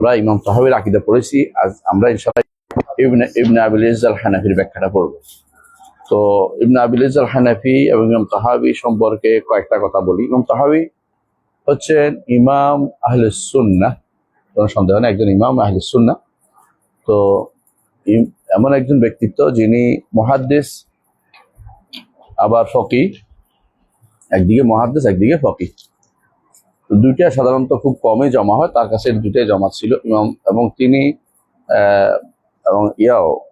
আমরা ইমাম তাহাবীর আকীদা পড়েছি। আজ আমরা ইনশাআল্লাহ ইবনে আবিল ইজ্জ আল হানাফির ব্যাখ্যাটা পড়ব। তো ইবনে আবিল ইজ্জ আল হানাফি এবং ইমাম তাহাবী সম্পর্কে কয়েকটা কথা বলি। ইমাম তাহাবী হচ্ছেন ইমাম আহলে সুন্নাহ, কোনো সন্দেহ নেই, একজন ইমাম আহলে সুন্নাহ। তো এমন একজন ব্যক্তিত্ব যিনি মুহাদ্দিস আবার ফকিহ, একদিকে মুহাদ্দিস একদিকে ফকিহ, দুইটা সাধারণত খুব কমই জমা হয়, তার কাছে দুইটাই জমা ছিল ইমাম। এবং তিনি এবং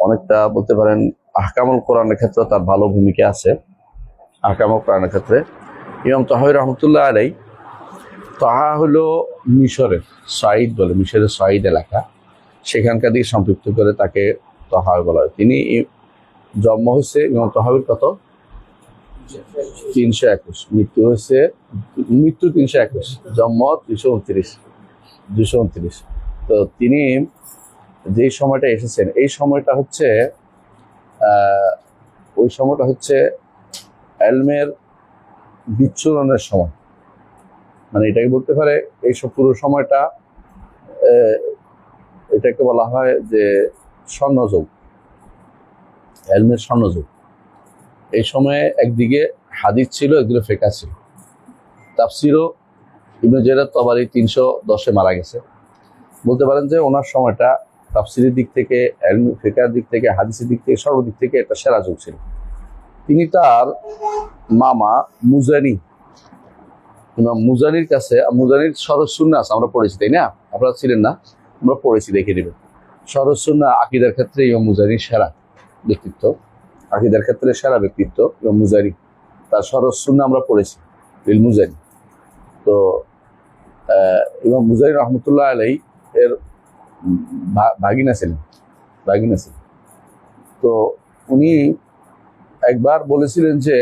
অনেকটা বলতে পারেন আহকামুল কোরআনের ক্ষেত্রে তার ভালো ভূমিকা আছে। আহকামুল কোরআনের ক্ষেত্রে ইমাম তাহাবী রহমতুল্লাহ আলাইহি, তাহা হলো মিশরের সাইদ বলে, মিশরের সাইদ এলাকা, সেখানকার দিকে সম্পৃক্ত করে তাকে তাহাবী বলা হয়। তিনি জন্ম হয়েছে ইমাম তাহাবীর কত 321, মৃত্যু 321, জন্ম 229। তো তিনি যে সময়টা এসেছেন এই সময়টা হচ্ছে ওই সময়টা হচ্ছে এলমের বিচ্ছুরণের সময়, মানে এটাকে বলতে পারে এইসব পুরো সময়টা এটাকে বলা হয় যে স্বর্ণযুগ, এলমের স্বর্ণযুগ। এই সময়ে একদিকে হাদিস ছিল, একদিকে ফিকহ ছিল। তাফসিরও ইবনে জারীর তাবারী 310-এ মারা গেছে। বলতে পারেন যে ওনার সময়টা তাফসিরের দিক থেকে, ফিকহের দিক থেকে, হাদিসের দিক থেকে, সর্বদিক থেকে একটা সেরা যুগ ছিল। তিনি তার মামা মুজানি, ইমাম মুজানির কাছে, মুজানির শরহ সুন্নাহ আমরা পড়েছি, তাই না? আপনারা ছিলেন না? আমরা পড়েছি, দেখে নেবেন। শরহ সুন্নাহ আকীদার ক্ষেত্রে ইমাম মুজানির সেরা ব্যক্তিত্ব, আকীদার ক্ষেত্রে সেরা ব্যক্তিত্ব ইমাম মুজানি। তার শরহ সুন্নাহ আমরা পড়েছি, ইল মুজানি। তো ইমাম মুজানি রহমতুল্লাহ আলাইহি এর ভাগিনা ছিলেন। তো উনি একবার বলেছিলেন যে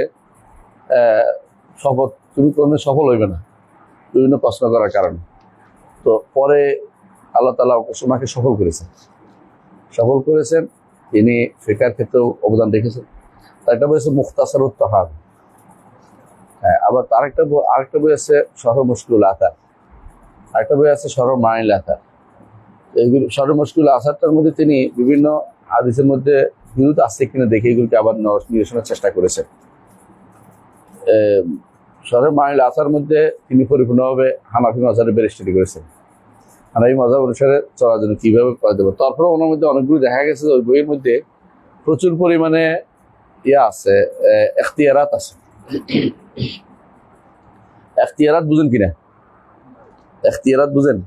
শপথ, তুমি কোনো সফল হইবে না বিভিন্ন প্রশ্ন করার কারণে। তো পরে আল্লাহ তাআলা ওনাকে সফল করেছেন। তিনি ফিকহের ক্ষেত্রেও অবদান রেখেছেন। একটা বই আছে মুখতাসারুত তাহাবী, হ্যাঁ। আবার আরেকটা বই আছে শরহ মুশকিল আথার, আরেকটা বই আছে শরহ মানিল আথার। এইগুলি শরহ মুশকিল আথারটার মধ্যে তিনি বিভিন্ন হাদিসের মধ্যে বিরোধ আছে কিনা দেখে এগুলিকে আবার নিরসনের চেষ্টা করেছেন। শরহ মানিল আথার মধ্যে তিনি পরিপূর্ণভাবে হানাফি মাযহাবের ব্যারিস্টারি করেছেন, হানাফি মাযহাব অনুসারে চলার জন্য কীভাবে করে দেবো। তারপরে ওনার মধ্যে অনেকগুলো দেখা গেছে যে ওই বইয়ের মধ্যে প্রচুর পরিমাণে আছে, এখতিয়ারাত আছে। এখতিয়ারাত বুঝেন কিনা? এখতিয়ারাত বুঝেন?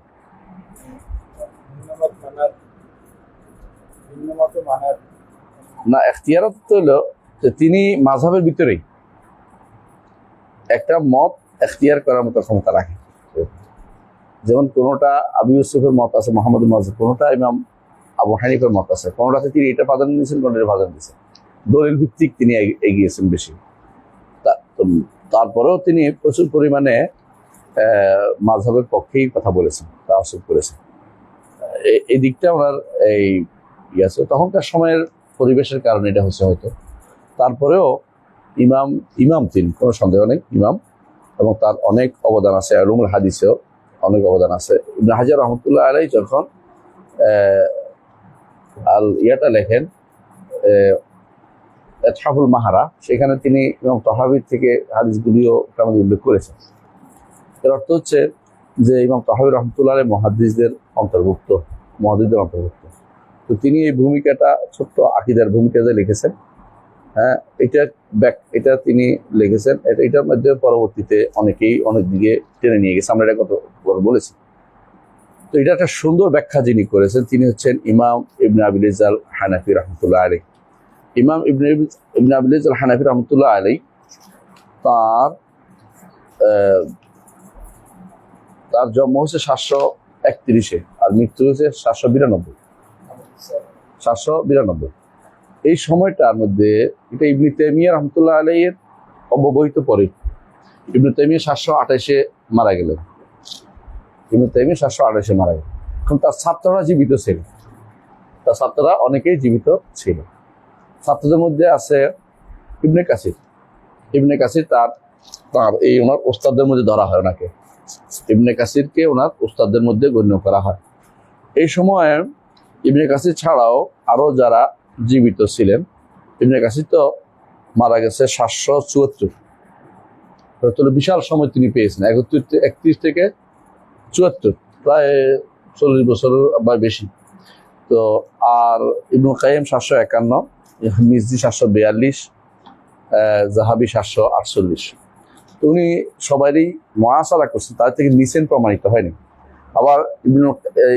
না, এখতিয়ারাত হলো যে তিনি মাযহাবের ভিতরেই একটা মত এখতিয়ার করার মতো ক্ষমতা রাখে। যেমন কোনোটা আবু ইউসুফের মত আছে, মুহাম্মদুল মাজহাব, কোনোটা ইমাম আবু হানিফার মত আছে, কোনোটাতে তিনি এটা প্রাধান্য দিয়েছেন, কোনোটা প্রাধান্য দিয়েছেন। দলিল ভিত্তিক তিনি এগিয়েছেন বেশি। তারপরেও তিনি প্রচুর পরিমাণে মাযহাবের পক্ষেই কথা বলেছেন, তাওয়াসসুফ করেছেন। এই দিকটা ওনার আছে। তখনকার সময়ের পরিবেশের কারণে এটা হচ্ছে হয়তো। তারপরেও ইমাম তিনি, কোনো সন্দেহ নেই ইমাম, এবং তার অনেক অবদান আছে, উলুমুল হাদিসেও অনেক অবদান আছে। ইবনে হাজার রহমতুল্লাহ আলাইহি যখন লেখেন ইতহাফুল মাহারা, সেখানে তিনি ইমাম তাহাবীর থেকে হাদিসগুলিও উল্লেখ করেছেন। এর অর্থ হচ্ছে যে ইমাম তাহাবী রহমতুল্লাহ আলাইহি মুহাদ্দিসদের অন্তর্ভুক্ত। তো তিনি এই ভূমিকাটা, ছোট্ট আকীদার ভূমিকা যে লিখেছেন, হ্যাঁ, এটা তিনি লিখেছেন। এটার মধ্যে পরবর্তীতে অনেকেই অনেক দিকে টেনে নিয়ে গেছে, আমরা এটা কত বড় বলেছি। তো এটা একটা সুন্দর ব্যাখ্যা যিনি করেছেন তিনি হচ্ছেন ইমাম ইবনে আবিল ইজ্জ আল হানাফি রহমতুল্লাহ আলাইহি। ইমাম ইবনে আবিল ইজ্জ আল হানাফি রহমতুল্লাহ আলাইহি তার জন্ম হচ্ছে 731-এ আর মৃত্যু হচ্ছে 792। এই সময়টার মধ্যে এটা ইবনে তাইমিয়া রহমতুল্লাহ আলাইহির অব্যবহিত পরে। ইবনে তাইমিয়া 728-এ মারা গেলেন। এখন তার ছাত্ররা জীবিত ছিল, অনেকেই জীবিত ছিল। ছাত্রদের মধ্যে আছে ইবনে কাসির। তার এই ওনার ওস্তাদদের মধ্যে ধরা হয়, ওনাকে ইবনে কাসিরকে ওনার ওস্তাদদের মধ্যে গণ্য করা হয়। এই সময়ে ইবনে কাসির ছাড়াও আরো যারা জীবিত ছিলেন, ইবনে কাসির তো মারা গেছে 774, তাহলে বিশাল সময় তিনি পেয়েছেন, 31 থেকে 74, প্রায় 40 বছর বা বেশি। তো আর ইবনুল কাইয়িম 751, মিজদি 742, জাহাবি 748। তো উনি সবারই মুআসারা করছেন, তার থেকে নিছেন প্রমাণিত হয়নি। আবার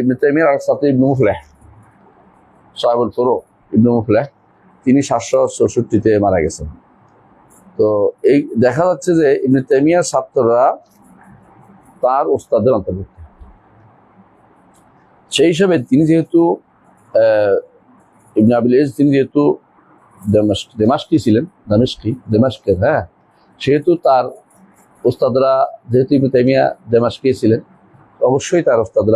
ইবনে তাইমিয়ার আর সাথে ইবনে মুফলিহ, সাহেবুল ফুরুক ইবনে মুফলিহ, তিনি 764-তে মারা গেছেন। তো এই দেখা যাচ্ছে যে ইবনে তাইমিয়ার ছাত্ররা তার ওস্তাদের অন্তর্ভুক্ত। সেই হিসাবে তিনি যেহেতু ইবনে আবিল ইজ, তিনি যেহেতু দেমাশকি ছিলেন, দেমাশকের, হ্যাঁ, সেহেতু তার ওস্তাদরা, যেহেতু ইবনে তাইমিয়া দেমাশকি ছিলেন, অবশ্যই তার ওস্তাদের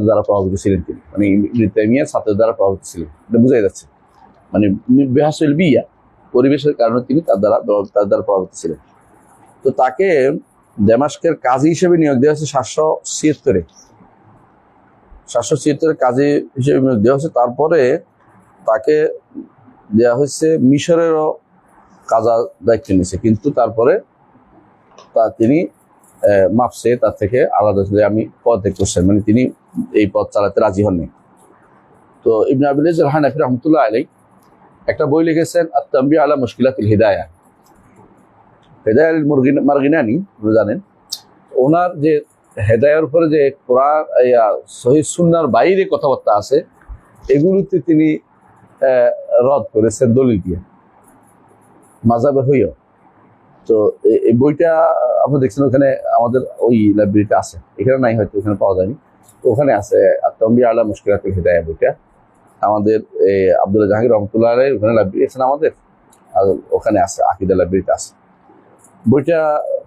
দ্বারা প্রভাবিত ছিলেন তিনি, মানে ইবনে তাইমিয়ার ছাত্রের দ্বারা প্রভাবিত ছিলেন, এটা বোঝাই যাচ্ছে। মানে বেহাসুল বিয়া, পরিবেশের কারণে তিনি তার দ্বারা প্রভাবিত ছিলেন। তো তাকে দেমাশকের কাজী হিসেবে নিয়োগ দেওয়া হয়েছে 776 কাজী হিসেবে নিয়োগ দেওয়া হয়েছে। তারপরে তাকে দেওয়া হয়েছে মিশরেরও কাজা দায়িত্ব নিয়েছে, কিন্তু তারপরে তিনি মাপসে তার থেকে আলাদা হয়ে আমি পদ ত্যাগ করছেন, মানে তিনি এই পদ চালাতে রাজি হননি। তো ইবনে আবিল ইজ আল হানাফি রাহমাতুল্লাহ আলাইহি একটা বই লিখেছেন, আত-তানবীহ আলা মুশকিলাতিল হিদায়াহ। হেদায়াহ মারগিনানি জানেন, ওনার যে হেদায়ার উপরে যে কোরআন সহিহ সুন্নাহর বাইরে কথাবার্তা আছে, এগুলোতে তিনি রদ করেছেন দলিল দিয়ে, মাযহাবের হইও। তো এই বইটা আপনি দেখছেন ওখানে আমাদের ওই লাইব্রেরিতে আছে, এখানে নাই, হয়তো ওখানে পাওয়া যায়নি, তো ওখানে আছে আত-তানবীহ আলা মুশকিলাতিল হিদায়াহ বইটা। আমাদের আব্দুল্লাহ জাহাঙ্গীর রহমতুল্লাহ আলাইহি ওখানে লাইব্রেরি আছে আমাদের, আর ওখানে আছে, আকিদা লাইব্রেরিতে আছে। বইটা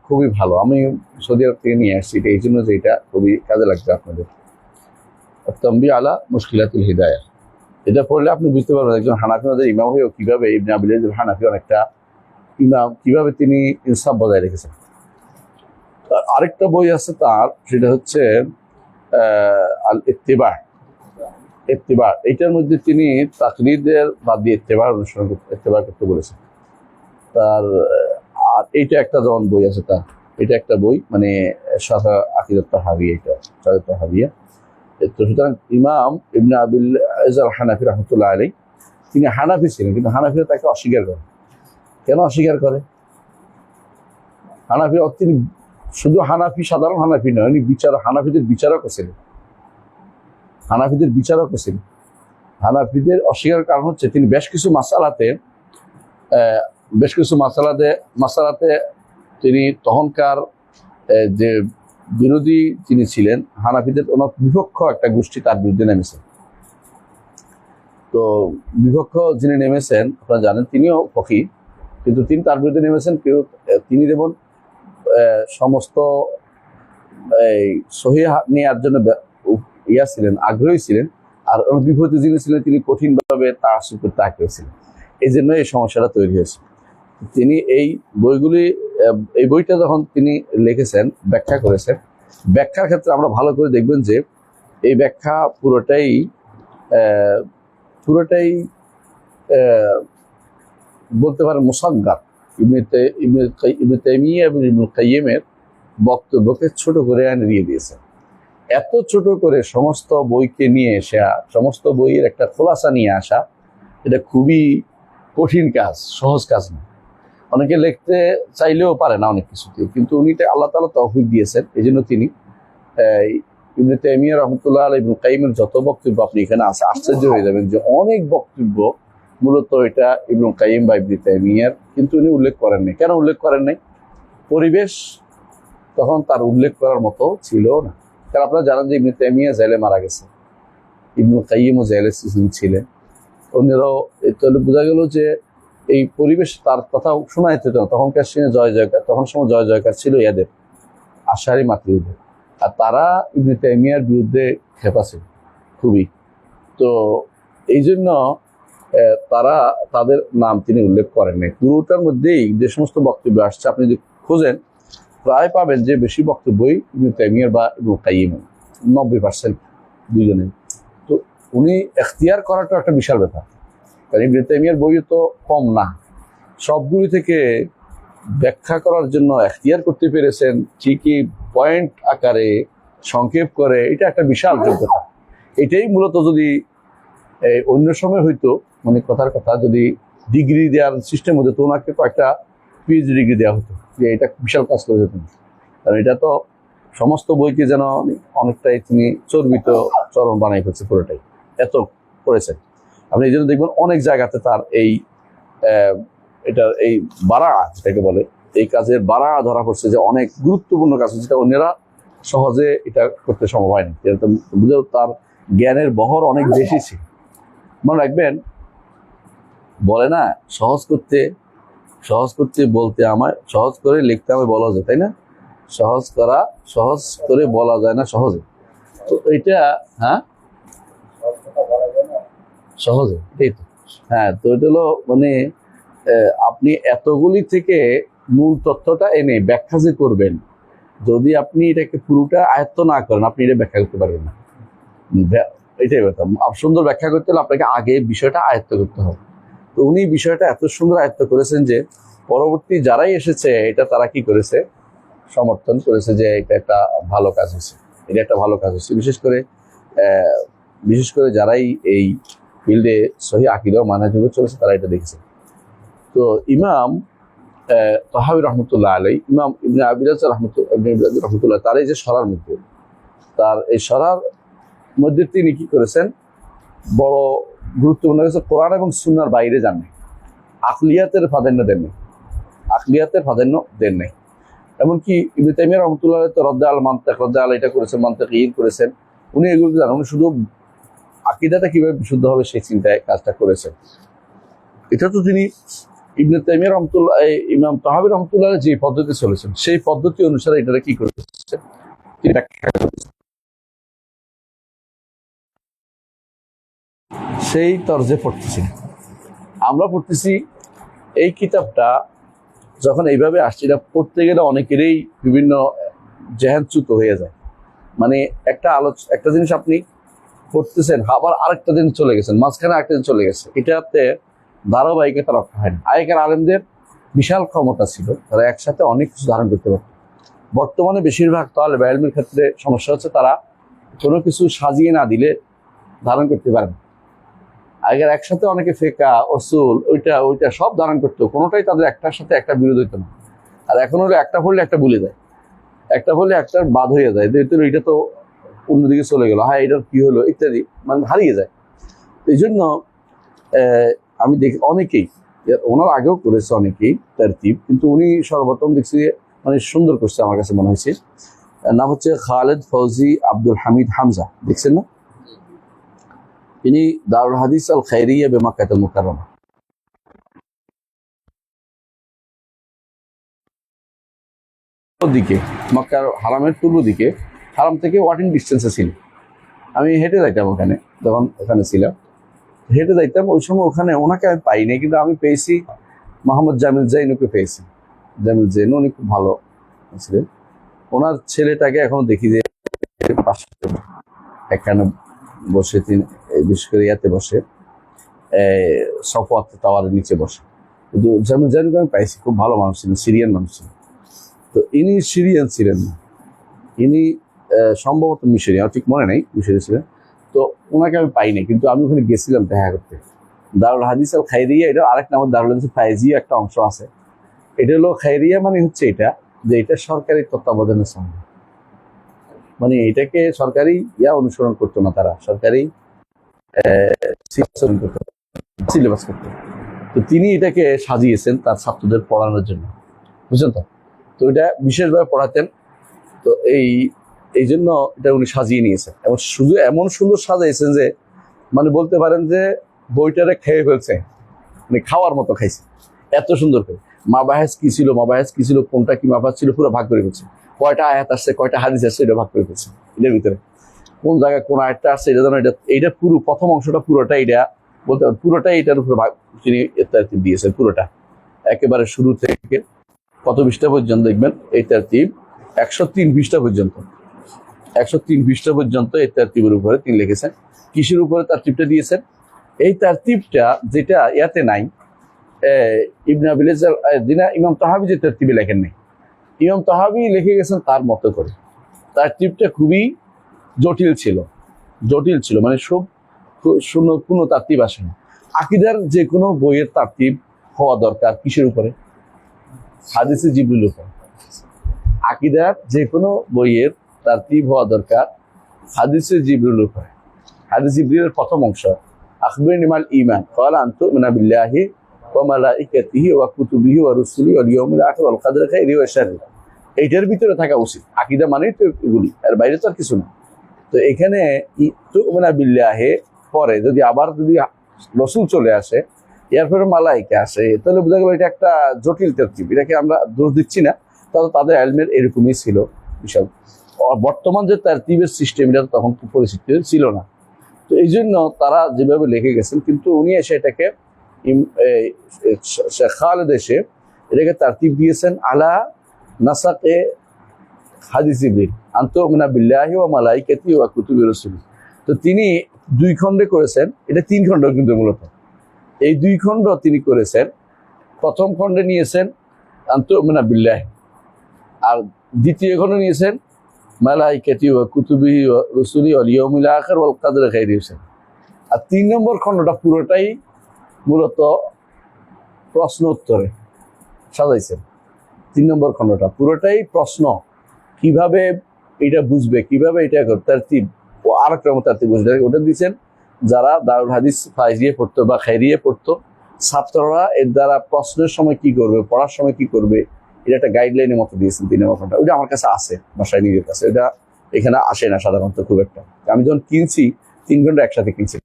খুবই ভালো, আমি সৌদি আরব থেকে নিয়ে আসছি, এটা এই জন্য যে এটা খুবই কাজে লাগবে আপনাদের। আত-তানবীহ আলা মুশকিলাতিল হিদায়াহ, এটা পড়লে আপনি বুঝতে পারবেন একজন হানাফি মাযহাবের ইমাম হয়েও কিভাবে ইবনে আবিল ইজ আল হানাফি অনেকটা ইমাম, কিভাবে তিনি ইনসাফ বজায় রেখেছেন। আরেকটা বই আছে তার, সেটা হচ্ছে আল ইত্তিবা। এইটার মধ্যে তিনি তাকলিদের বাদ দিয়ে ইত্তিবা করতে বলেছেন। তার আর এইটা একটা যেমন বই আছে তার, এটা একটা বই, মানে আকিদাত তাহাবিয়া, এটা শারহ তাহাবিয়া। তো সুতরাং ইমাম ইবনে আবিল ইজ আল হানাফি রাহমাতুল্লাহ আলাইহি, তিনি হানাফি ছিলেন, কিন্তু হানাফিরা তাকে অস্বীকার করে। কেন অস্বীকার করে? তিনি শুধু হানাফি, সাধারণ হানাফি নয়, উনি হানাফিদের বিচারকও ছিলেন। হানাফিদের অস্বীকারের কারণ হচ্ছে তিনি বেশ কিছু মাসালাতে তিনি তখনকার যে বিরোধী তিনি ছিলেন, হানাফিদের ওনার বিপক্ষ একটা গোষ্ঠী তার বিরুদ্ধে নেমেছেন। তো বিপক্ষ যিনি নেমেছেন আপনারা জানেন, তিনিও ফকি, কিন্তু তিনি তার বিরুদ্ধে নেমেছেন। তিনি যেমন সমস্ত সহিহ নেওয়ার জন্য আগ্রহী ছিলেন, আর বিপরীতে যিনি ছিলেন তিনি কঠিনভাবে তাআসসুব করতে আগ্রহী ছিলেন। এই জন্য এই সমস্যাটা তৈরি হয়েছে। তিনি এই বইটা যখন তিনি লিখেছেন, ব্যাখ্যা করেছেন, ব্যাখ্যার ক্ষেত্রে আমরা ভালো করে দেখবেন যে এই ব্যাখ্যা পুরোটাই বলতে পারেন মুসাগ্গার, ইবনে তাইমিয়া এবং ইবনুল কাইয়িমের বক্তব্যকে ছোট করে দিয়ে দিয়েছেন। এত ছোট করে সমস্ত বইকে নিয়ে আসা, সমস্ত বইয়ের একটা খোলাসা নিয়ে আসা, এটা খুবই কঠিন কাজ, সহজ কাজ না। অনেকে লিখতে চাইলেও পারে না অনেক কিছুতে, কিন্তু উনি আল্লাহ তাআলা তৌফিক দিয়েছেন। এই জন্য তিনি ইবনে তাইমিয়া রাহমাতুল্লাহ আলাইহি, ইবনুল কাইয়িমের যত বক্তব্য আপনি এখানে আছে, আশ্চর্য হয়ে যাবেন যে অনেক বক্তব্য মূলত এটা ইবনুল কাইয়িম বা ইবনে তাইমিয়ার, কিন্তু উনি উল্লেখ করেন নাই। কেন উল্লেখ করেন নাই? পরিবেশ তখন তার উল্লেখ করার মতো ছিল না। কারণ আপনারা জানেন যে ইবনে তাইমিয়া জেলে মারা গেছে, ইবনুল কাইয়িমও জেলে ছিলেন, অন্যরাও। তাহলে বোঝা গেল যে এই পরিবেশ তার কথা শোনা যেত না। তখনকার সময় জয় জয়কার ছিল ইয়াদের আশারি মাতৃদের, আর তারা ইবনে তাইমিয়ার বিরুদ্ধে খেপা ছিল খুবই। তো এই জন্য তাদের নাম তিনি উল্লেখ করেন নাই। পুরোটার মধ্যেই যে সমস্ত বক্তব্য আসছে, আপনি যদি খোঁজেন প্রায় পাবেন যে বেশি বক্তব্যই ইবনে তাইমিয়ার বা ইবনুল কাইয়িম, 90%। দুইজনে। তো উনি এখতিয়ার করাটা একটা বিশাল ব্যাপার, কারণ ইবনে তাইমিয়ার বই তো কম না, সবগুলি থেকে ব্যাখ্যা করার জন্য এখতিয়ার করতে পেরেছেন, ঠিকই পয়েন্ট আকারে সংক্ষেপ করে, এটা একটা বিশাল যোগ্যতা। এটাই মূলত যদি অন্য সময় হইতো, মানে কথার কথা, যদি ডিগ্রি দেওয়ার সিস্টেম হতো তো ওনাকে কয়েকটা পিএইচডি ডিগ্রি দেওয়া হতো, যে এটা বিশাল কাজ করে যেতেন। কারণ এটা তো সমস্ত বইকে যেন অনেকটাই তিনি চর্বিত চরণ বানাই ফেলছে, পুরোটাই এত করেছেন। আপনি এই জন্য দেখবেন অনেক জায়গাতে তার এই এটা এই বাড়া যেটাকে বলে, এই কাজের বাড়া ধরা পড়ছে, যে অনেক গুরুত্বপূর্ণ কাজ যেটা অন্যরা সহজে এটা করতে সম্ভব হয়নি। বুঝলেও তার জ্ঞানের বহর অনেক বেশি ছিল। মনে রাখবেন, বলে না সহজ করতে বলতে আমায়, সহজ করে লিখতে আমায় বলা যায়, তাই না? সহজ করে বলা যায় না সহজে। তো এটা সহজে, এই তো তো এটা হলো মানে আপনি এতগুলি থেকে মূল তথ্যটা এনে ব্যাখ্যা যে করবেন, যদি আপনি এটাকে পুরোটা আয়ত্ত না করেন আপনি এটা ব্যাখ্যা করতে পারবেন না। এটাই ব্যাপার। সুন্দর ব্যাখ্যা করতে হলে আপনাকে আগে বিষয়টা আয়ত্ত করতে হবে। তো উনি বিষয়টা এত সুন্দর আয়ত্ত করেছেন যে পরবর্তী যারাই এসেছে এটা তারা কি করেছে, সমর্থন করেছে যে এটা একটা ভালো কাজ হয়েছে, এটা একটা ভালো কাজ হয়েছে। বিশেষ করে যারাই এই ফিল্ডে সহি আকীদা ও মানহাজ চলেছে তারা এটা দেখেছে। তো ইমাম তাহাবী রহমতুল্লাহ আলাই, ইমাম ইবনে আবি রাজা রহমতুল্লাহ, তার এই যে সরার মধ্যে, তার এই সরার মধ্যে তিনি কি করেছেন, বড় গুরুত্বপূর্ণ হয়েছে কোরআন এবং সুন্নাহর বাইরে যান নাই, আকলিয়াতের প্রাধান্য দেন নাই। এমনকি ইবনে তাইমিয়া রহমতুল্লাহ তো রদ্দে আল মান্তিক, রদ্দে আল এটা করেছেন, মান্তিকীন করেছেন, উনি এগুলো জানেন। উনি শুধু আকীদাটা কিভাবে বিশুদ্ধ হবে সেই চিন্তায় কাজটা করেছেন। এটা তো তিনি ইবনে তাইমিয়া রহমতুল্লাহ, ইমাম তাহাবী রহমতুল্লাহ যে পদ্ধতি চলেছেন সেই পদ্ধতি অনুসারে এটা কি করেছেন, তিনি ব্যাখ্যা করেছেন। সেই তর্জে পড়তেছি আমরা, পড়তেছি এই কিতাবটা যখন এইভাবে আসছে, এটা পড়তে গেলে অনেকেরই বিভিন্ন জেহানচ্যুত হয়ে যায়। মানে একটা জিনিস আপনি পড়তেছেন, আবার আরেকটা দিন চলে গেছেন, মাঝখানে আরেকটা দিন চলে গেছে, এটাতে ধারাবাহিকতা রক্ষা হয় না। আগেকার আলেমদের বিশাল ক্ষমতা ছিল, তারা একসাথে অনেক কিছু ধারণ করতে পারত। বর্তমানে বেশিরভাগ তালেব ইলমের ক্ষেত্রে সমস্যা হচ্ছে, তারা কোনো কিছু সাজিয়ে না দিলে ধারণ করতে পারে না। আগের একসাথে অনেকে ফেকা, উসুল, ওইটা সব ধারণ করতো, কোনোটাই তাদের একটার সাথে একটা বিরোধ হইতো না। আর এখন হলো একটা পড়লে একটা ভুলে যায়, একটা বললে একটা বাদ হয়ে যায়, এটা তো অন্যদিকে চলে গেল, এটার কি হলো ইত্যাদি, মানে হারিয়ে যায়। এই জন্য আমি দেখি অনেকেই, ওনার আগেও করেছে অনেকেই তারতিব, কিন্তু উনি সর্বপ্রথম দেখছি মানে সুন্দর করছে, আমার কাছে মনে হয়েছে। নাম হচ্ছে খালেদ ফৌজি আব্দুল হামিদ হামজা, দেখছেন না? ইনি দারুল হাদিস আল খায়রিয়া বিমাক্কাতুল মুকাররমা, দিকে মক্কার হারামের পূর্ব দিকে, হারাম থেকে ওয়াকিং ডিস্টেন্সে ছিল। আমি হেঁটে যাইতাম ওখানে, যখন ওখানে ছিলাম হেঁটে যাইতাম। ওই সময় ওখানে ওনাকে আমি পাইনি, কিন্তু আমি পেয়েছি মোহাম্মদ জামিল জাইনকে পেয়েছি। জামিল জাইন উনি খুব ভালো ছিলেন। ওনার ছেলেটাকে এখনো দেখি যে পাশে এখানে বসে, তিনি বিশেষ করে ইয়াতে বসে, সফওয়াত টাওয়ারের নিচে বসে। কিন্তু জামিল জাইনকে আমি পাইছি, খুব ভালো মানুষ ছিলেন, সিরিয়ান মানুষ ছিলেন। তো ইনি সিরিয়ান ছিলেন না, ইনি সম্ভবত মিশরি, আমার ঠিক মনে নেই, মিশরি ছিলেন। তো ওনাকে আমি পাইনি, কিন্তু আমি ওখানে গেছিলাম দেখা করতে। দারুল হাদিস আল খায়রিয়া, এটা আরেক নাম দারুল হাদিস ফায়েজিয়া একটা অংশ আছে। এটা হলো খায়রিয়া, মানে হচ্ছে এটা যে এটা সরকারি তত্ত্বাবধানের সঙ্গে, মানে এটাকে সরকারি অনুসরণ করতো না, তারা সরকারি সিলেবাস করতো। তো তিনি এটাকে সাজিয়েছেন তার ছাত্রদের পড়ানোর জন্য, বুঝছেন তো? তো এটা বিশেষভাবে পড়াতেন। তো এই জন্য এটা উনি সাজিয়ে নিয়েছেন, এবং শুধু এমন সুন্দর সাজাইছেন যে মানে বলতে পারেন যে বইটারে খেয়ে ফেলছে, মানে খাওয়ার মতো খাইছে, এত সুন্দর করে। মাবাহেজ কি ছিল, কোনটা কি মাবাজ ছিল, পুরো ভাগ করে ফেলছে। কয়টা আয়াত আসছে, কয়টা হাদিস আসছে, এটা ভাগ করে ফেলছে। এটার ভিতরে কোন জায়গায় কোন আয়াতটা আসছে, এটা যেন এইটা পুরো প্রথম অংশটা পুরোটা, এটা বলতে পারেন পুরোটাই এটার উপরে ভাগ তিনি তারতিব দিয়েছেন। পুরোটা একেবারে শুরু থেকে কত পৃষ্ঠা পর্যন্ত দেখবেন এই তারতিব, 103 পৃষ্ঠা পর্যন্ত। 103 পৃষ্ঠা পর্যন্ত এই তারতিবের উপরে তিনি লিখেছেন। কিসের উপরে তারতিবটা দিয়েছেন? এই তারতিবটা যেটা ইয়াতে নাই, ইবনে আবিল ইজ্জাল ইমাম তাহাবী যে তারতিবে লেখেন নাই, ইমাম তাহাবী লিখে গেছেন তার মতো করে। তারতিবটা খুবই জটিল ছিল, মানে সব কোনো তারতিব আসে না। আকীদার যে কোনো বইয়ের তারতিব হওয়া দরকার কিসের উপরে? হাদিসে জিবরিলের উপরে। আকীদার যে কোনো বইয়ের তারতিব হওয়া দরকার হাদিসে জিবরিলের উপরে। হাদিস জিবরিলের প্রথম অংশ, আখবিরনি মাল ঈমান ক্বালা আন তু'মিনা বিল্লাহি ওয়া মালাইকাতিহি ওয়া কুতুবিহি ওয়া রুসুলিহি ওয়াল ইয়াউমিল আখির ওয়াল কদরি খাইরিহি ওয়া শাররিহি। এইটার ভিতরে থাকা উচিত। আকীদা মানেই তো এগুলি, এর বাইরে তো আর কিছু না। তো এখানে তু'মিনা বিল্লাহি পরে যদি রাসূল চলে আসে, এরপরে মালাইকা আসে, তাহলে বোঝা গেল এটা একটা জটিল তারতিব। এটাকে আমরা দোষ দিচ্ছি না, তাহলে তাদের ইলমের এরকমই ছিল বিশাল। বর্তমান যে তারতিবের সিস্টেম, এটা তখন পরিচিত ছিল না। তো এই জন্য তারা যেভাবে লিখে গেছেন, কিন্তু উনি এসে এটাকে শেখ খালেদ এসে এটাকে তারতিব দিয়েছেন আলা নাসাকে হাদিস জিবরিল আন তু'মিনা বিল্লাহি ওয়া মালাইকাতিহি ওয়া কুতুবিহি ওয়া রুসুলিহি। তো তিনি 2 খণ্ডে করেছেন, এটা 3 খণ্ড কিন্তু মূলত। এই 2 খণ্ড তিনি করেছেন। প্রথম খণ্ডে নিয়েছেন আন তু'মিনা বিল্লাহি, আর দ্বিতীয় খণ্ডে নিয়েছেন মালাইকাতিহি ওয়া কুতুবিহি ওয়া রুসুলিহি ওয়াল ইয়াউমিল আখির ওয়াল কদরি খাইরিহি ওয়া শাররিহি। আর 3 নম্বর খণ্ডটা পুরোটাই মূলত প্রশ্ন উত্তরে সাজাইছেন। 3 নম্বর খণ্ডটা পুরোটাই প্রশ্ন, কিভাবে এটা বুঝবে, কিভাবে এটা তারতিব ও আরেকটা তারতিব বুঝবে, ওটা দিচ্ছেন যারা দারুল হাদিস ফাইজিয়ে পড়তো বা খাইরিয়ে পড়তো, ছাত্ররা এর দ্বারা প্রশ্নের সময় কি করবে, পড়ার সময় কি করবে, এটা একটা গাইডলাইনের মতো দিয়েছেন 3 নম্বর খণ্ডটা। ওটা আমার কাছে আছে বাসায়, নিজের কাছে। এটা এখানে আসে না সাধারণত খুব একটা। আমি যখন কিনছি 3 ঘন্টা একসাথে কিনছি।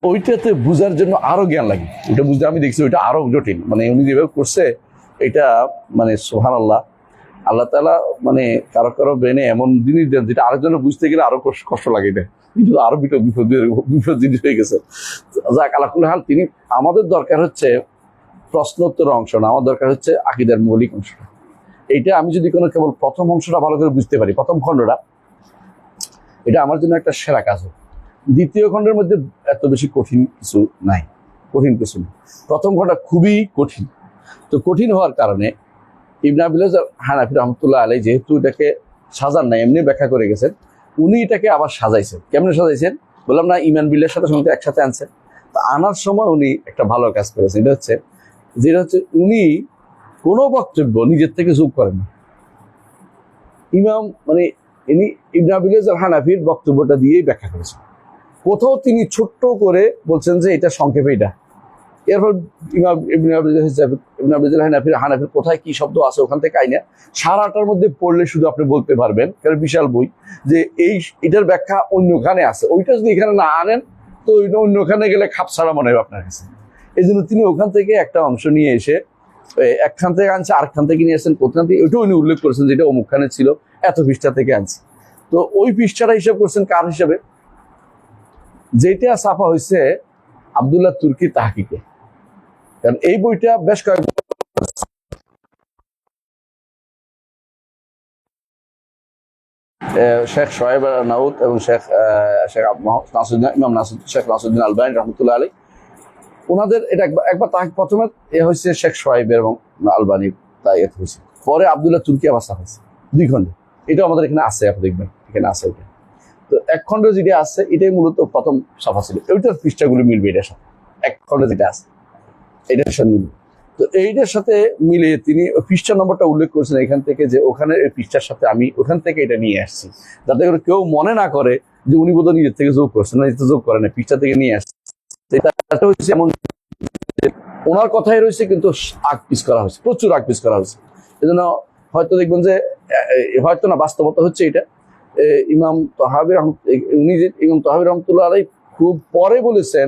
ওইটাতে বুঝার জন্য আরো জ্ঞান লাগে, ওটা বুঝতে আমি দেখছি ওইটা আরো জটিল। মানে উনি যেভাবে করছে এটা, মানে সুবহানাল্লাহ, আল্লাহ তাআলা মানে কারো কারো ব্রেনে এমন জিনিস দেন যেটা আরেকজনের বুঝতে গেলে আরো কষ্ট লাগে। এটা কিন্তু আরো বিপদ জিনিস হয়ে গেছে। যাক, আল্লাহ কুল হাল, তিনি আমাদের দরকার হচ্ছে প্রশ্নোত্তর অংশ না, আমার দরকার হচ্ছে আকীদার মৌলিক অংশটা। এইটা আমি যদি কেবল প্রথম অংশটা ভালো করে বুঝতে পারি, প্রথম খণ্ডটা, এটা আমার জন্য একটা সেরা কাজ হবে। দ্বিতীয় খণ্ডের মধ্যে এত বেশি কঠিন কিছু নাই। প্রথম খণ্ডটা খুবই কঠিন। তো কঠিন হওয়ার কারণে ইবনে আবিল ইজ্জাল হানাফি রাহমাতুল্লাহ আলাইহি যেহেতু এটাকে সাজান না, এমনি ব্যাখ্যা করে গেছেন, উনি এটাকে আবার সাজাইছেন। কেমনে সাজাইছেন বললাম না, ঈমান বিল্লাহর সাথে সঙ্গে একসাথে আনছেন। তো আনার সময় উনি একটা ভালো কাজ করেছেন। যেটা হচ্ছে উনি কোনো বক্তব্য নিজের থেকে যোগ করেন না। ইনি ইবনে আবিল ইজ্জাল হানাফির বক্তব্যটা দিয়েই ব্যাখ্যা করেছেন। কোথাও তিনি ছোট্ট করে বলছেন যে এটা সংক্ষেপে এটা, এরপর ইবনে আবিল ইজ্জাল হানাফির কোথায় কি শব্দ আছে ওখান থেকে আইনা সারাটার মধ্যে পড়লে শুধু আপনি বলতে পারবেন, কারণ বিশাল বই, যে এটার ব্যাখ্যা অন্যখানে আছে। ওইটা যদি এখানে না আনেন তো অন্যখানে গেলে খাপছাড়া মনে হবে আপনার কাছে। এই জন্য তিনি ওখান থেকে একটা অংশ নিয়ে এসে একখান থেকে আনছে, আরেকখান থেকে নিয়ে আসছেন, কোথান থেকে ওইটাও উনি উল্লেখ করেছেন যেটা অমুকখানে ছিল, এত পৃষ্ঠা থেকে আনছে। তো ওই পৃষ্ঠাটা হিসাব করছেন কার হিসাবে? যেটা ছাপা হয়েছে আব্দুল্লাহ তুর্কি তাহকিকে। কারণ এই বইটা বেশ কয়েক শেখ শোয়েব নাউদ এবং শেখ নাসিরুদ্দিন আলবানী রাহমাতুল্লাহ আলাইহি, ওনাদের এটা একবার প্রথমে হয়েছে শেখ শোয়েব এবং আলবানী, তাই হয়েছে। পরে আব্দুল্লাহ তুর্কি আবার ছাপা হয়েছে 2 খণ্ডে। এটা আমাদের এখানে আছে, আপনি দেখবেন এখানে আছে। ওইটা তো 1 খণ্ড যেটা আছে এটাই মূলত প্রথম ছাপা ছিল। ওইটার পৃষ্ঠাগুলো মিলবে এটার সাথে, 1 খণ্ডে যেটা আছে এটার সাথে মিলবে। তো এইটার সাথে মিলে তিনি পৃষ্ঠা নম্বরটা উল্লেখ করেছেন এখান থেকে, যে ওখানে এই পৃষ্ঠার সাথে আমি ওখান থেকে এটা নিয়ে আসছি, যাতে করে কেউ মনে না করে যে উনি বোধহয় নিজের থেকে যোগ করছেন। না, যোগ করে না, পৃষ্ঠা থেকে নিয়ে আসছে। এটা হচ্ছে এমন ওনার কথাই রয়েছে, কিন্তু আগ পিস করা হয়েছে, প্রচুর আগ পিস করা হয়েছে। এজন্য হয়তো দেখবেন যে হয়তো না, বাস্তবতা হচ্ছে এটা ইমাম তাহাবী রহমতুল্লাহ আলাইহি খুব পরে বলেছেন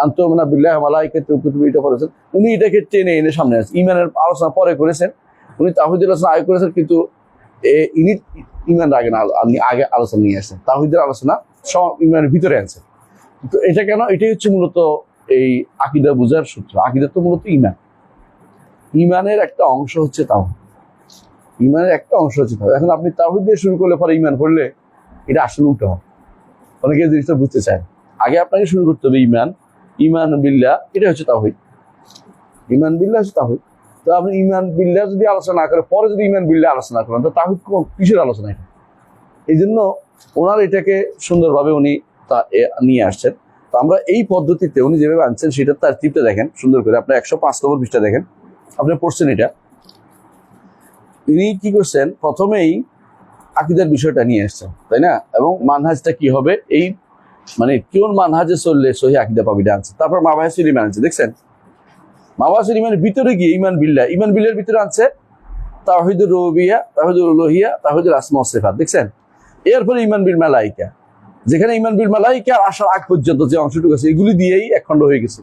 আন তু'মিনা বিল্লাহি ওয়া মালাইকাতিহি ওয়া কুতুবিহি, এটা বলেছেন। উনি এটাকে টেনে এনে সামনে আসছেন। ঈমানের আলোচনা পরে করেছেন, উনি তাওহীদের আলোচনা আগে করেছেন, কিন্তু ইনি ঈমানের আগে না, আপনি আগে আলোচনা নিয়ে আসছেন, তাওহীদের আলোচনা ঈমানের ভিতরে আনছেন। তো এটা কেন? এটাই হচ্ছে মূলত এই আকীদা বুঝার সূত্র। আকীদা তো মূলত ঈমান, ইমানের একটা অংশ হচ্ছে তাওহীদ। ইমানের একটা অংশ হচ্ছে তাওহীদ। এখন আপনি তাওহীদ দিয়ে শুরু করলে পরে ইমান পড়লে এটা আসলে উল্টো হয়। অনেকে জিনিসটা বুঝতে চায়। আগে আপনাকে শুরু করতে হবে ইমান, ইমান বিল্লাহ, এটা হচ্ছে তাওহীদ। ইমান বিল্লাহ হচ্ছে তাওহীদ। তো আপনি ইমান বিল্লাহ যদি আলোচনা না করে পরে যদি ইমান বিল্লাহ আলোচনা করেন তো তাওহীদ কিসের আলোচনা এটা? এই জন্য ওনার এটাকে সুন্দরভাবে উনি নিয়ে আসছেন। তো আমরা এই পদ্ধতিতে উনি যেভাবে আনছেন সেটা তার টিপটা দেখেন সুন্দর করে। আপনার 105 নম্বর পৃষ্ঠা দেখেন, আপনি পড়ছেন এটা। তিনি কি করছেন, প্রথমেই আকীদার বিষয়টা নিয়ে আসছেন, তাই না? এবং মানহাজটা কি হবে, এই মানে কোন মানহাজে চললে সহিহ আকীদা পাবি আনছে। তারপর মাবাহিসুল ঈমান আনছে, দেখছেন? মাবাহিসুল ঈমানের ভিতরে গিয়ে ইমান বিল্লাহ, ইমান বিল্লাহর ভিতরে আনছে তাওহীদুর রুবুবিয়্যাহ, তাওহীদুল উলুহিয়্যাহ, তাওহীদুল আসমা ওয়াস সিফাত, দেখছেন? এরপরে ইমান বিল মালাইকা, যেখানে ইমান বিল মালাইকা আসার আগ পর্যন্ত যে অংশটুকু আছে এগুলি দিয়েই এক খণ্ড হয়ে গেছে।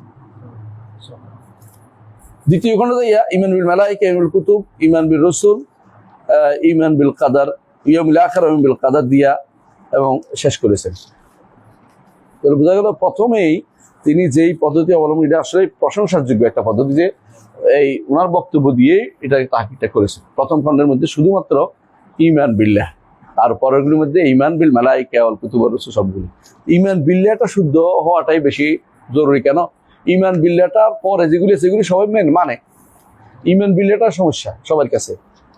দ্বিতীয় খণ্ড ইমান বিল মালাইকা, ইমান বিল কুতুব, ইমান বিল রাসূল, ইমান বিল কাদার, ইয়াউমুল আখির, ইমান বিল কাদার দিয়া এবং শেষ করেছেন। তো বোঝা গেল প্রথমেই তিনি যেই পদ্ধতি অবলম্বন, এটা আসলে প্রশংসার যোগ্য একটা পদ্ধতি যে এই ওনার বক্তব্য দিয়ে এটা তাহকিকটা করেছে। প্রথম খণ্ডের মধ্যে শুধুমাত্র ইমান বিল্লাহ, আর পরেরগুলির মধ্যে ইমান বিল মালাইকা ওয়াল কুতুব ওয়ার রাসূল সবগুলি। ইমান বিল্লাহটা শুদ্ধ হওয়াটাই বেশি জরুরি। কেন? ইমান বিল্লাহটার পরে যেগুলি আছে সেগুলি সবাই মানে ইমান বিল্লাহটার সমস্যা সবার কাছে,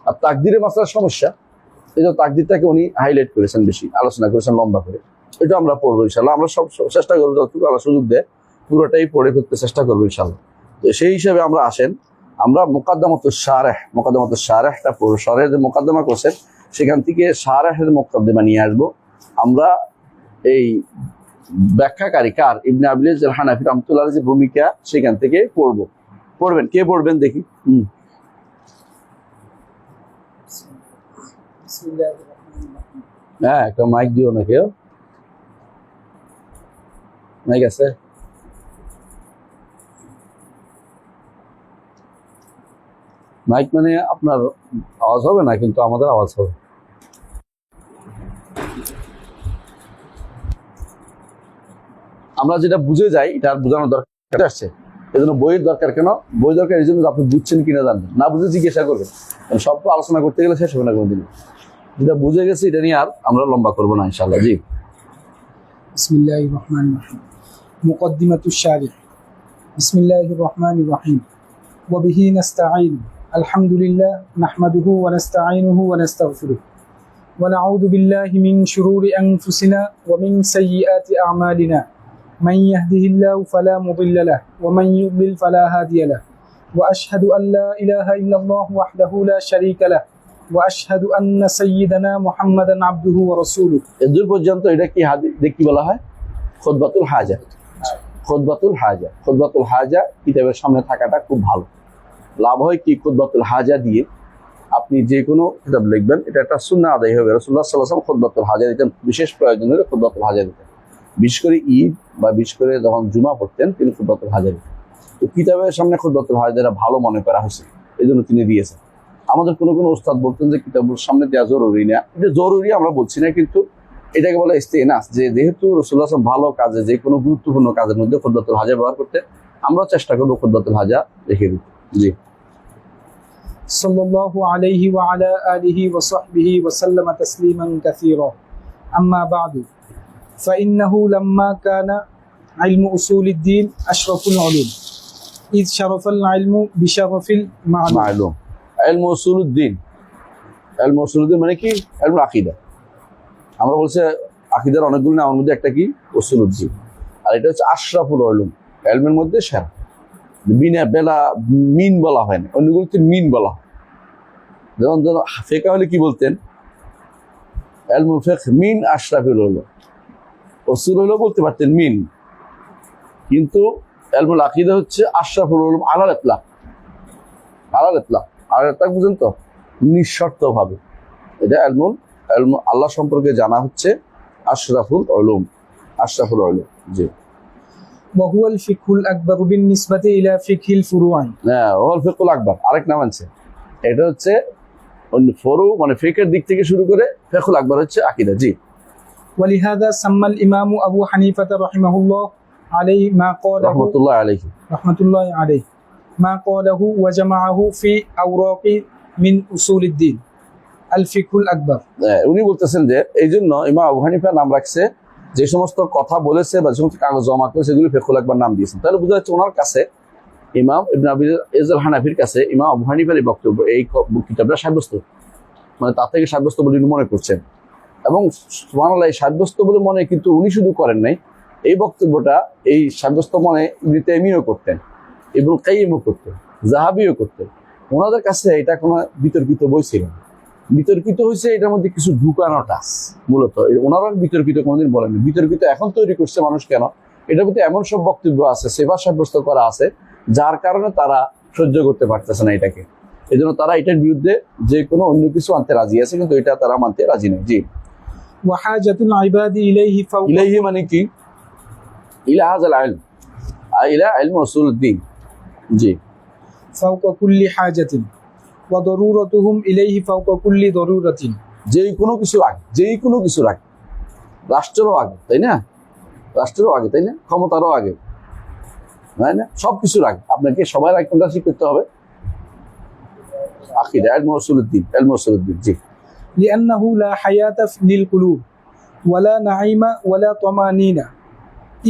আর তাকদিরের মাসলার সমস্যা। এই যে তাকদিরটাকে উনি হাইলাইট করেছেন, বেশি আলোচনা করেছেন লম্বা করে। এটা আমরা পড়বো ইনশাল্লাহ। আমরা সব চেষ্টা করবো যতটুকু আল্লাহ সুযোগ দেয় পুরোটাই পড়ে ফেলতে চেষ্টা করবো ইনশাল্লাহ। তো সেই হিসাবে আমরা আসেন, আমরা মুকাদ্দামাতুশ শারেহটা পড়বো। শরহের যে মুকাদ্দমা করছেন সেখান থেকে শারেহের মুকাদ্দমা নিয়ে আসবো আমরা। এই ব্যাখ্যাকারী কার, ইবনে আবিল ইজ্জ আল হানাফি রাহমাতুল্লাহ যে ভূমিকা, সেখান থেকে পড়বো। পড়বেন, কে পড়বেন দেখি? হ্যাঁ, একটা মাইক দিও না কেউ। মাইক আছে? মাইক মানে আপনার আওয়াজ হবে না, কিন্তু আমাদের আওয়াজ হবে। আমরা যেটা বুঝে যাই এটা আর বোঝানোর দরকার আসছে। এই জন্য বইয়ের দরকার। কেন বই দরকার? এই জন্য আপনি বুঝছেন কিনা জানবেন, না বুঝে জিজ্ঞাসা করবেন। সব তো আলোচনা করতে গেলে শেষ হবে না কোনোদিন। যেটা বুঝে গেছি এটা নিয়ে আর আমরা লম্বা করবো না ইনশাআল্লাহ। জি, বিসমিল্লাহির রহমানির রহিম। মুকদ্দিমাতুশ শারিহ। বিসমিল্লাহির রহমানির রহিম। ওয়া বিহি নাস্তাঈন। আলহামদুলিল্লাহ নাহমাদুহু ওয়া নাস্তাঈনুহু ওয়া নাস্তাগফিরুহ। ওয়া নাউযু বিল্লাহি মিন শুরুরি আনফুসিনা ওয়া মিন সাইয়্যাতি আ'মালিনা। মান ইয়াহদিহিল্লাহু ফালা মুদিল্লা লাহু ওয়া মান ইউদ্লিল ফালা হাদিয়া লাহু। ওয়া আশহাদু আল লা ইলাহা ইল্লাল্লাহু ওয়াহদাহু লা শারীকা লাহু ওয়া আশহাদু আন্না সাইয়্যিদানা মুহাম্মাদান আবদুহু ওয়া রাসূলুহু। এদূর পর্যন্ত এটা কি হাদিস কি বলা হয়? খুতবাতুল হাজা। খুতবাতুল হাজা, খুতবাতুল হাজা কিতাবের সামনে থাকাটা খুব ভালো। লাভ হয় কি, খুতবাতুল হাজা দিয়ে আপনি যে কোনো কিতাব লিখবেন এটা একটা সুন্নাহ আদায় হবে। রাসূলুল্লাহ সাল্লাল্লাহু আলাইহি ওয়াসাল্লাম খুতবাতুল হাজা দিতেন, বিশেষ প্রয়োজন হলে খুতবাতুল হাজা দিতেন। বিশেষ করে ঈদ বা বিশেষ করে যখন জুমা পড়তেন তিনি খুতবাতুল হাজা দিতেন। তো কিতাবের সামনে খুতবাতুল হাজাটা ভালো মনে করা হয়েছে, এই জন্য তিনি দিয়েছেন। আমাদের কোনো কোনো উস্তাদ বলতেন যে কিতাবের সামনে দেওয়া জরুরি না। এটা জরুরি আমরা বলছি না, কিন্তু এটাকে বলে ইস্তেনাস, যে যেহেতু রাসূলুল্লাহ সাল্লাল্লাহু আলাইহি ওয়াসাল্লাম ভালো কাজে, যে কোনো গুরুত্বপূর্ণ কাজের মধ্যে খুতবাতুল হাজা ব্যবহার করতে, আমরা চেষ্টা করবো খুতবাতুল হাজা রেখে দিতে। জি, সাল্লাল্লাহু আলাইহি ওয়া আলা আলিহি ওয়া সাহবিহি ওয়া সাল্লামা তাসলিমান কাসীরা। আম্মা বা'দু ফাইন্নাহু লাম্মা কানা ইলমু উসুলিদ্দিন আশরাফুল উলুম ইয শারাফাল ইলমু বিশারাফিল মা'লুম। ইলমু উসুলুদ্দিন, ইলমু উসুলুদ্দিন মানে কি? ইলমুল আকীদা। আমরা বলছি আকীদার অনেকগুলো নামের মধ্যে একটা কি? উসুলুদ্দিন। আর এটা হচ্ছে আশরাফুল উলুম, ইলমের মধ্যে সেরা। বিনা বেলা মিন বলা হয় না, অন্যগুলোতে মিন বলা হয়। যেমন ধরো ফিকহ হলে কি বলতেন? ইলমুল ফিকহ মিন আশরাফুল উলুম। উসুল হলেও বলতে পারতেন মিন, কিন্তু ইলমুল আকীদা হচ্ছে আশরাফুল উলুম আলাল ইতলাক। আলাল ইতলাক, আলাল ইতলাক বুঝেন তো? নিঃশর্ত ভাবে এটা ইলমুল আল্লাহ সম্পর্কে জানা হচ্ছে আশরাফুল উলুম, আশরাফুল উলুম। জি, ওয়া হুয়াল ফিকহুল আকবার বিন-নিসবাতি ইলা ফিকহিল ফুরুআ। হ্যাঁ, ওয়াল ফিকহুল আকবার আরেক নাম আছে। এটা হচ্ছে ফরু মানে ফিকহের দিক থেকে শুরু করে ফিকহুল আকবার হচ্ছে আকীদা। জি, ওয়ালিহাযা সাম্মাল ইমাম আবু হানিফা রাহিমাহুল্লাহ আলাইহি মা ক্বালাহু রাহমাতুল্লাহ আলাইহি রাহমাতুল্লাহি আলাইহি ما قاله وجمعه في أوراق من أصول الدين الفقه الأكبر. উনি বলতেছেন যে এই জন্য ইমাম আবু হানিফা নাম রাখছে যে সমস্ত কথা বলেছে বা যে সমস্ত কাগজ জমা করেছে সেগুলি ফিকহুল আকবার নাম দিয়েছেন। তাহলে বোঝা যাচ্ছে ওনার কাছে ইমাম ইবনে আবিল ইজ্জুল হানাফির কাছে ইমাম আবু হানিফার এই বক্তব্য এই কিতাবটা সাব্যস্ত, মানে তার থেকে সাব্যস্ত বলে উনি মনে করছেন। এবং সুবহানাল্লাহ এই সাব্যস্ত বলে মনে কিন্তু উনি শুধু করেন নাই, এই বক্তব্যটা এই সাব্যস্ত মনে ইবনে তাইমিয়াও করতেন, ইবনুল কাইয়িমও করতেন, যাহাবিও করতেন। ওনাদের কাছে এটা কোনো বিতর্কিত বই ছিল না। বিতর্কিত হয়েছে এটার মধ্যে কিছু ঢুকানো টাচ, মূলত ওনারা বিতর্কিত কোনোদিন বলেননি। বিতর্কিত এখন তৈরি করছে মানুষ কেন, এটার ভিতরে এমন সব বক্তব্য আছে, সেবা সাব্যস্ত করা আছে, যার কারণে তারা সহ্য করতে পারতেছে না এটাকে। এই জন্য তারা এটার বিরুদ্ধে যে কোনো অন্য কিছু আনতে রাজি আছে, কিন্তু এটা তারা মানতে রাজি নেই। জি, ওয়াহাজাতুল ইবাদি ইলাইহি ফাওকা ইলাইহি মানে কি? ইলা হাযাল ইলম, ইলা ইলম উসুলুদ্দিন। জি, ফাওকা কুল্লি হাজাতিন ওয়া দারুরাতুহুম ইলাইহি ফাওকা কুল্লি দারুরাতিন। যেই কোনো কিছু আগে, যেই কোনো কিছুর আগে, রাষ্ট্রেরও আগে, তাই না? রাষ্ট্রেরও আগে, তাই না? ক্ষমতারও আগে, তাই না? সব কিছুর আগে আপনাকে সবার আগে কোনটা ঠিক করতে হবে? আকিদা, ইলম উসুলুদ্দিন, ইলম উসুলুদ্দিন। জি, لأنه لا حياة للقلوب ولا نعيم ولا طمأنينة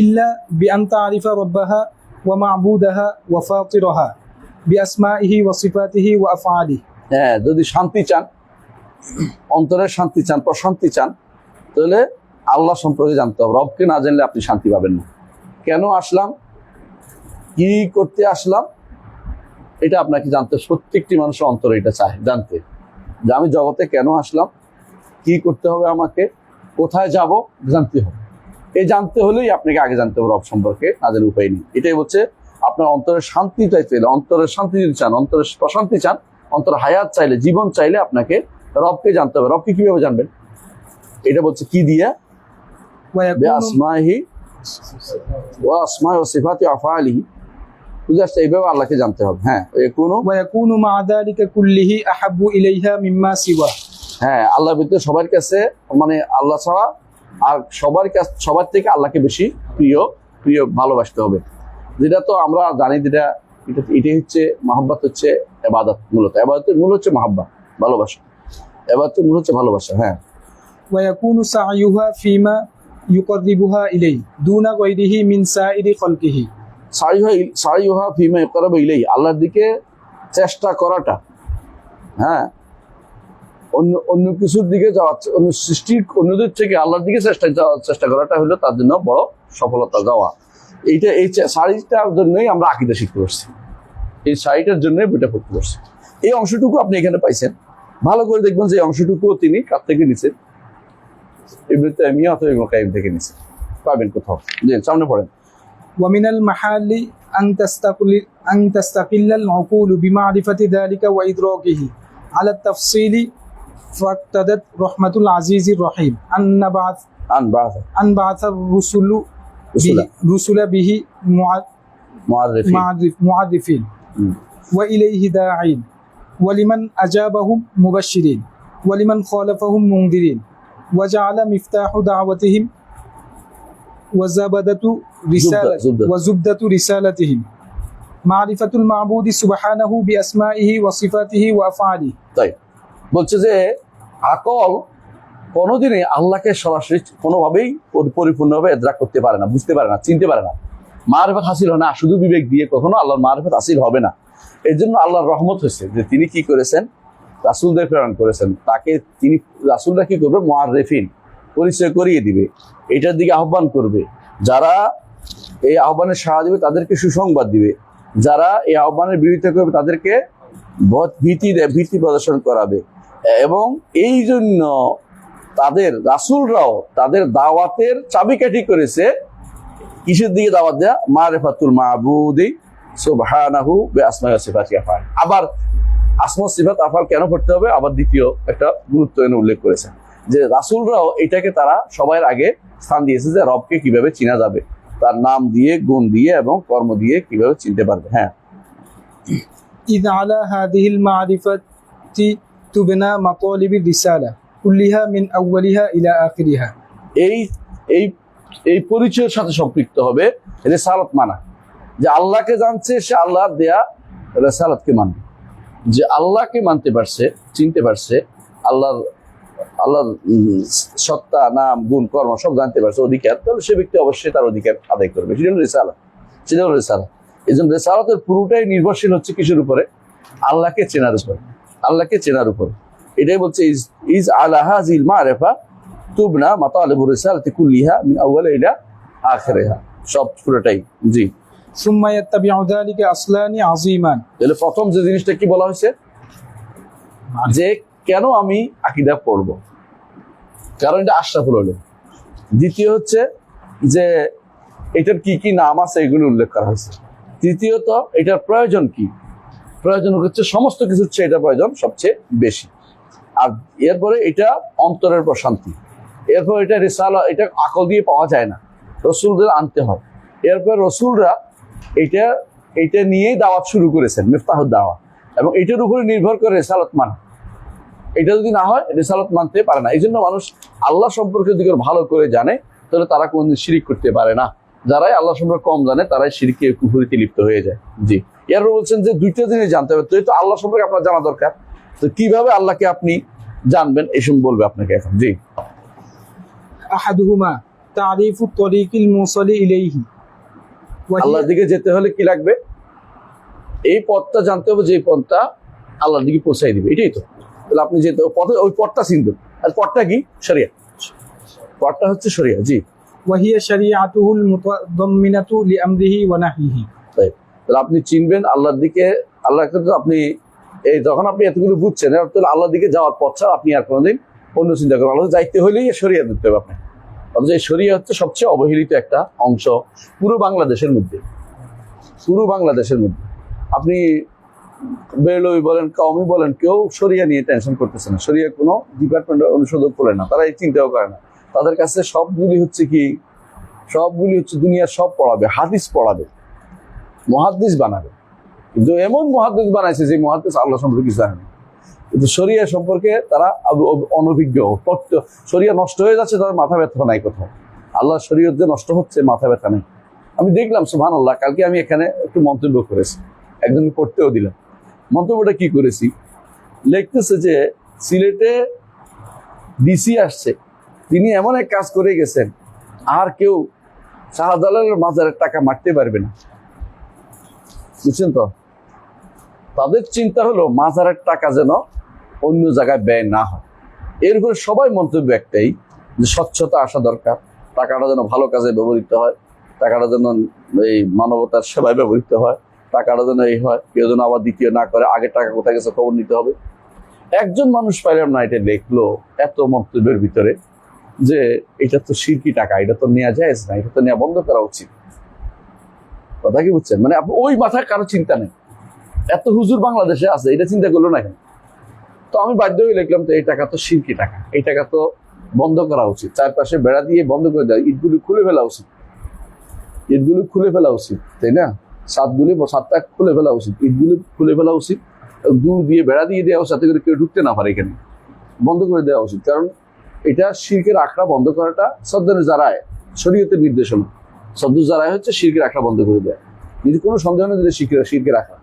إلا بأن تعرف ربها ومعبودها وفاطرها بأسمائه وصفاته وأفعاله. হ্যাঁ, যদি শান্তি চান, অন্তরের শান্তি চান, প্রশান্তি চান, তাহলে আল্লাহ সম্পর্কে জানতে হবে। রবকে না জানলে আপনি শান্তি পাবেন না। কেন আসলাম, কি করতে আসলাম, এটা আপনাকে জানতে, প্রত্যেকটি মানুষের অন্তরে এটা চায় জানতে, যে আমি জগতে কেন আসলাম, কি করতে হবে আমাকে, কোথায় যাব, জানতে হবে। এই জানতে হলেই আপনাকে আগে জানতে হবে রব সম্পর্কে, না জানার উপায় নেই। এটাই হচ্ছে আপনার অন্তরের শান্তি চাইতে, অন্তরের শান্তি যদি চান, অন্তরের প্রশান্তি চান, অন্তরের হায়াত চাইলে, জীবন চাইলে আপনাকে রবকে জানতে হবে। রবকে কিভাবে জানবেন? এটা বলছে কি দিয়া? ويكون আসমাহি ওয়া আসমাই ওয়া সিফাতি ওয়া আফআলিহি। বুঝে আসছে? এইভাবে আল্লাহকে জানতে হবে। হ্যাঁ, ويكون مع ذلك كله أحب إليها مما سواه. হ্যাঁ, আল্লাহর ভিতরে সবার কাছে, মানে আল্লাহ ছাড়া আর সবার থেকে আল্লাহকে বেশি প্রিয় প্রিয় ভালোবাসতে হবে। যেটা তো আমরা জানি, এটাই হচ্ছে মহব্বত, হচ্ছে ইবাদত। মূলত ইবাদতের মূল হচ্ছে মহব্বত, ভালোবাসা। ইবাদতের মূল হচ্ছে ভালোবাসা। হ্যাঁ, ويكون سعيها فيما يقربها إليه دون غيره من سائر خلقه. সাইয়ুহা ফিমা ইয়াকরাবু ইলাইহি, আল্লাহর দিকে চেষ্টা করাটা, হ্যাঁ, অন্য কিছুর দিকে যাওয়া, অন্য সৃষ্টির অন্যদের থেকে আল্লাহর দিকে চেষ্টা করাটা হলো তার জন্য বড় সফলতা যাওয়া। এইটা এই শাড়িটার জন্যই আমরা আকীদা শিখতে পারছি, এই শাড়িটার জন্যই বইটা পড়তে পারছি। এই অংশটুকু আপনি এখানে পাইছেন, ভালো করে দেখবেন যে এই অংশটুকুও তিনি কার থেকে নিছেন, ইবনে তাইমিয়া অথবা ইবনে কাইয়িম থেকে নিছেন, পাবেন কোথাও। জি, সামনে পড়েন। ومن المحال أن تستقل العقول بمعرفة ذلك وإدراكه على التفصيل، فاقتضت رحمة العزيز الرحيم أن بعث الرسل به معرفين وإليه داعين، ولمن أجابهم مبشرين، ولمن خالفهم منذرين، وجعل مفتاح دعوتهم وزبدة رسالتهم معرفة المعبود سبحانه بأسمائه وصفاته وأفعاله. তাই বলছে যে আকল কোনোদিনই আল্লাহকে সরাসরি কোনোভাবেই পরিপূর্ণভাবে ইদরাক করতে পারে না, বুঝতে পারে না, চিনতে পারে না। মারিফাত হাসিল হয় না, শুধু বিবেক দিয়ে কখনো আল্লাহর মারিফাত হাসিল হবে না। এই জন্য আল্লাহর রহমত হয়েছে যে তিনি কি করেছেন, রাসূলদের প্রেরণ করেছেন। তাকে তিনি, রাসূলরা কি করবে, মুআররিফিন, পরিচয় করিয়ে দিবে, এটার দিকে আহ্বান করবে। যারা এই আহ্বানের সাড়া দিবে তাদেরকে সুসংবাদ দিবে, যারা এই আহ্বানের বিরোধিতা করবে তাদেরকে ভীতি প্রদর্শন করাবে। এবং এই জন্য তাদের রাসূলরাও তাদের দাওয়াতের চাবিকাঠি করেছে কিসের দিকে দাওয়াত দেয়া? মারিফাতুল মাবুদি সুবহানাহু বিআসমাই ওয়া সিফাতি আফআল। আবার আসমা সিফাত আফআল কেন পড়তে হবে? আবার দ্বিতীয় একটা গুরুত্ব এনে উল্লেখ করেছেন যে রাসূলরাও এটাকে তারা সবার আগে স্থান দিয়েছে যে রবকে কিভাবে চিনা যাবে, তার নাম দিয়ে, গুণ দিয়ে এবং কর্ম দিয়ে কিভাবে চিনতে পারবে। হ্যাঁ, إذ على هذه المعرفة تبنى مطالب الرسالة كلها من أولها إلى آخرها. এই পরিচয়ের সাথে সম্পৃক্ত হবে রিসালাত মানা, যে আল্লাহকে জানছে, সে আল্লাহর দেয়া রেসালাতকে মানবে। যে আল্লাহকে মানতে পারছে, চিনতে পারছে, আল্লাহর সত্তা, নাম, গুণ, কর্ম সব জানতে পারছে, অধিকার, তাহলে সে ব্যক্তি অবশ্যই তার অধিকার আদায় করবে। সেটা হলো রেসালাত, সেটা হলো রেসালাত। এই জন্য রেসালাতের পুরোটাই নির্ভরশীল হচ্ছে কিসের উপরে? আল্লাহকে চেনার উপর, আল্লাহকে চেনার উপর। এটাই বলছে ইজ আলা হাযিল মারিফা তুবনা মাতালিবুর রিসালাতি কুল্লিহা মিন আউয়ালি ইলা আখিরিহা, সব পুরোটাই। জি। সুম্মা ইয়াত্তাবিউ যালিকা আসলানি আযীমান। তাহলে প্রথম যে জিনিসটা কি বলা হয়েছে, যে কেন আমি আকীদা পড়ব, কারণ এটা আশরাফুল উলুম। দ্বিতীয় হচ্ছে যে এটার কি কি নাম আছে এগুলো উল্লেখ করা হয়েছে। তৃতীয়ত এটার প্রয়োজন কি, প্রয়োজন হচ্ছে সমস্ত কিছুর চেয়ে এটা প্রয়োজন সবচেয়ে বেশি। আর এরপরে এটা অন্তরের প্রশান্তি। এরপর এটা রিসালা, এটা আকল দিয়ে পাওয়া যায় না, রসুলদের আনতে হয়। এরপর রসুলরা এটা নিয়েই দাওয়াত শুরু করেছেন, মিফতাহুদ দাওয়া, এবং এটার উপরে নির্ভর করে রিসালাত মানা। এটা যদি না হয় রিসালাত মানতে পারে না। এই জন্য মানুষ আল্লাহ সম্পর্কে যদি ভালো করে জানে তাহলে তারা কোনদিন শিরিক করতে পারে না। যারাই আল্লাহ সম্পর্কে কম জানে তারাই শিরকে কুফরিতে লিপ্ত হয়ে যায়। জি। এরপর বলছেন যে দুইটা জিনিস জানতে হবে। তো আল্লাহ সম্পর্কে আপনার জানা দরকার। তো কিভাবে আল্লাহকে আপনি জানবেন এসব বলবে আপনাকে এখন। জি। আহাদুহুমা তারিফু তরিকিল মুসালি ইলাইহি। আল্লাহর দিকে যেতে হলে কি লাগবে? এই পথটা জানতে হবে, যে পথটা আল্লাহর দিকে পৌঁছাই দিবে। এটাই তো। তাহলে আপনি যেতে পথে ওই পথটা চিনবেন। আর পথটা কি? শরিয়া। পথটা হচ্ছে শরিয়া। জি। ওয়াহিয়া শরিয়াতুহুল মুতাদাম্মিনাতু লিআমরিহি ওয়া নাহইহি। তাহলে আপনি চিনবেন আল্লাহর দিকে। আল্লাহকে তো আপনি এই যখন আপনি এতগুলো বুঝছেন, তাহলে আল্লাহর দিকে যাওয়ার পথ ছাড়া আপনি আর কোনোদিন অন্য চিন্তা করবেন। আল্লাহ যাইতে হলেই শরিয়া দিতে হবে আপনাকে। অথচ এই শরিয়া হচ্ছে সবচেয়ে অবহেলিত একটা অংশ পুরো বাংলাদেশের মধ্যে। পুরো বাংলাদেশের মধ্যে আপনি বেরলভী বলেন, কওমি বলেন, কেউ শরিয়া নিয়ে টেনশন করতেছে না। শরিয়া কোনো ডিপার্টমেন্ট অনুষদও করে না, তারা এই চিন্তাও করে না। তাদের কাছে সবগুলি হচ্ছে কি, সবগুলি হচ্ছে দুনিয়ার সব পড়াবে, হাদিস পড়াবে, মুহাদ্দিস বানাবে। কিন্তু এমন মুহাদ্দিস বানাইছে যে মুহাদ্দিস আল্লাহ সম্পর্কে কিছু জানে না। কিন্তু শরিয়া সম্পর্কে তারা অনভিজ্ঞ। শরিয়া নষ্ট হয়ে যাচ্ছে, তাদের মাথা ব্যথা নাই কোথাও। আল্লাহ শরীয়ত যে নষ্ট হচ্ছে, মাথা ব্যথা নেই। আমি দেখলাম সুবহানাল্লাহ, কালকে আমি এখানে একটু মন্তব্য করেছি, একজন পড়তেও দিলাম। মন্তব্যটা কি করেছি, লিখতেছে যে সিলেটে ডিসি আসছে, তিনি এমন এক কাজ করে গেছেন, আর কেউ শাহজালালের মাজারের টাকা মারতে পারবে না। বুঝছেন তো? তাদের চিন্তা হলো মাজারের টাকা যেন অন্য জায়গায় ব্যয় না হয়। এর উপরে সবাই মন্তব্য একটাই, যে স্বচ্ছতা আসা দরকার, টাকাটা যেন ভালো কাজে ব্যবহৃত হয়, টাকাটা যেন এই মানবতার সেবায় ব্যবহৃত হয়, টাকাটা যেন এই হয়, কেউ যেন আবার দ্বিতীয় না করে, আগে টাকা কোথায় গেছে খবর নিতে হবে। একজন মানুষ পাইলাম না এটা লিখলো এত মন্তব্যের ভিতরে যে এটা তো শিরকি টাকা, এটা তো নেওয়া যায় না, এটা তো নেওয়া বন্ধ করা উচিত। কথা কি বুঝছেন? মানে ওই মাথায় কারো চিন্তা নেই। এত হুজুর বাংলাদেশে আছে, এটা চিন্তা করলো না কেন? তো আমি বাধ্য হয়ে লিখলাম, তো এই টাকা তো শিরকি টাকা, এই টাকা তো বন্ধ করা উচিত, চারপাশে বেড়া দিয়ে বন্ধ করে দেওয়া, ইটগুলি খুলে ফেলা উচিত, ইটগুলি খুলে ফেলা উচিত, তাই না? সাতটা খুলে ফেলা উচিত, ইটগুলি খুলে ফেলা উচিত, দূর দিয়ে বেড়া দিয়ে দেওয়া উচিত, যাতে করে কেউ ঢুকতে না পারে, এখানে বন্ধ করে দেওয়া উচিত। কারণ এটা শিরকের আখড়া বন্ধ করাটা সদ্দনে জারায়, শরীয়তের নির্দেশনা। সদ্দু জারায় হচ্ছে শিরকের আখড়া বন্ধ করে দেয়। যদি কোনো সন্দেহ নেই যে শিরকের আখড়া,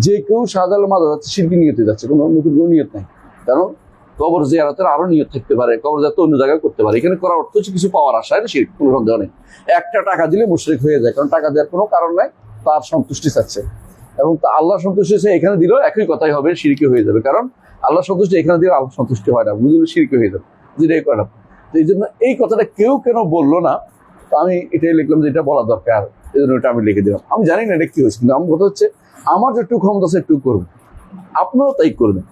যে কেউ শাহজালাল মাজার যাচ্ছে শিরকি নিয়তে যাচ্ছে, কোনো নতুন কোনো নিয়ত নাই। কারণ কবর জিয়ারতের আরো নিয়ত থাকতে পারে, কবর জিয়ারত অন্য জায়গায় করতে পারে। এখানে করার অর্থ হচ্ছে কিছু পাওয়ার আশায় শিরক, কোনো সন্দেহ নেই। একটা টাকা দিলে মুশরিক হয়ে যায়, কারণ টাকা দেওয়ার কোনো কারণ নাই, তার সন্তুষ্টি চাচ্ছে, এবং আল্লাহ সন্তুষ্টি সে এখানে দিলেও একই কথাই হবে, শিরকি হয়ে যাবে। কারণ আল্লাহ সন্তুষ্টি এখানে দিলে আল্লাহ সন্তুষ্টি হয় না, বুঝলে শিরকি হয়ে যাবে, যেটাই করে না। তো এই জন্য এই কথাটা কেউ কেন বললো না, তো আমি এটাই লিখলাম যে এটা বলা দরকার, এই জন্য এটা আমি লিখে দিলাম। আমি জানি না এটা কি হয়েছে, কিন্তু আমার কথা হচ্ছে আমার যেটুকু ক্ষমতা আছে একটু করবো, আপনারাও তাই করবেন।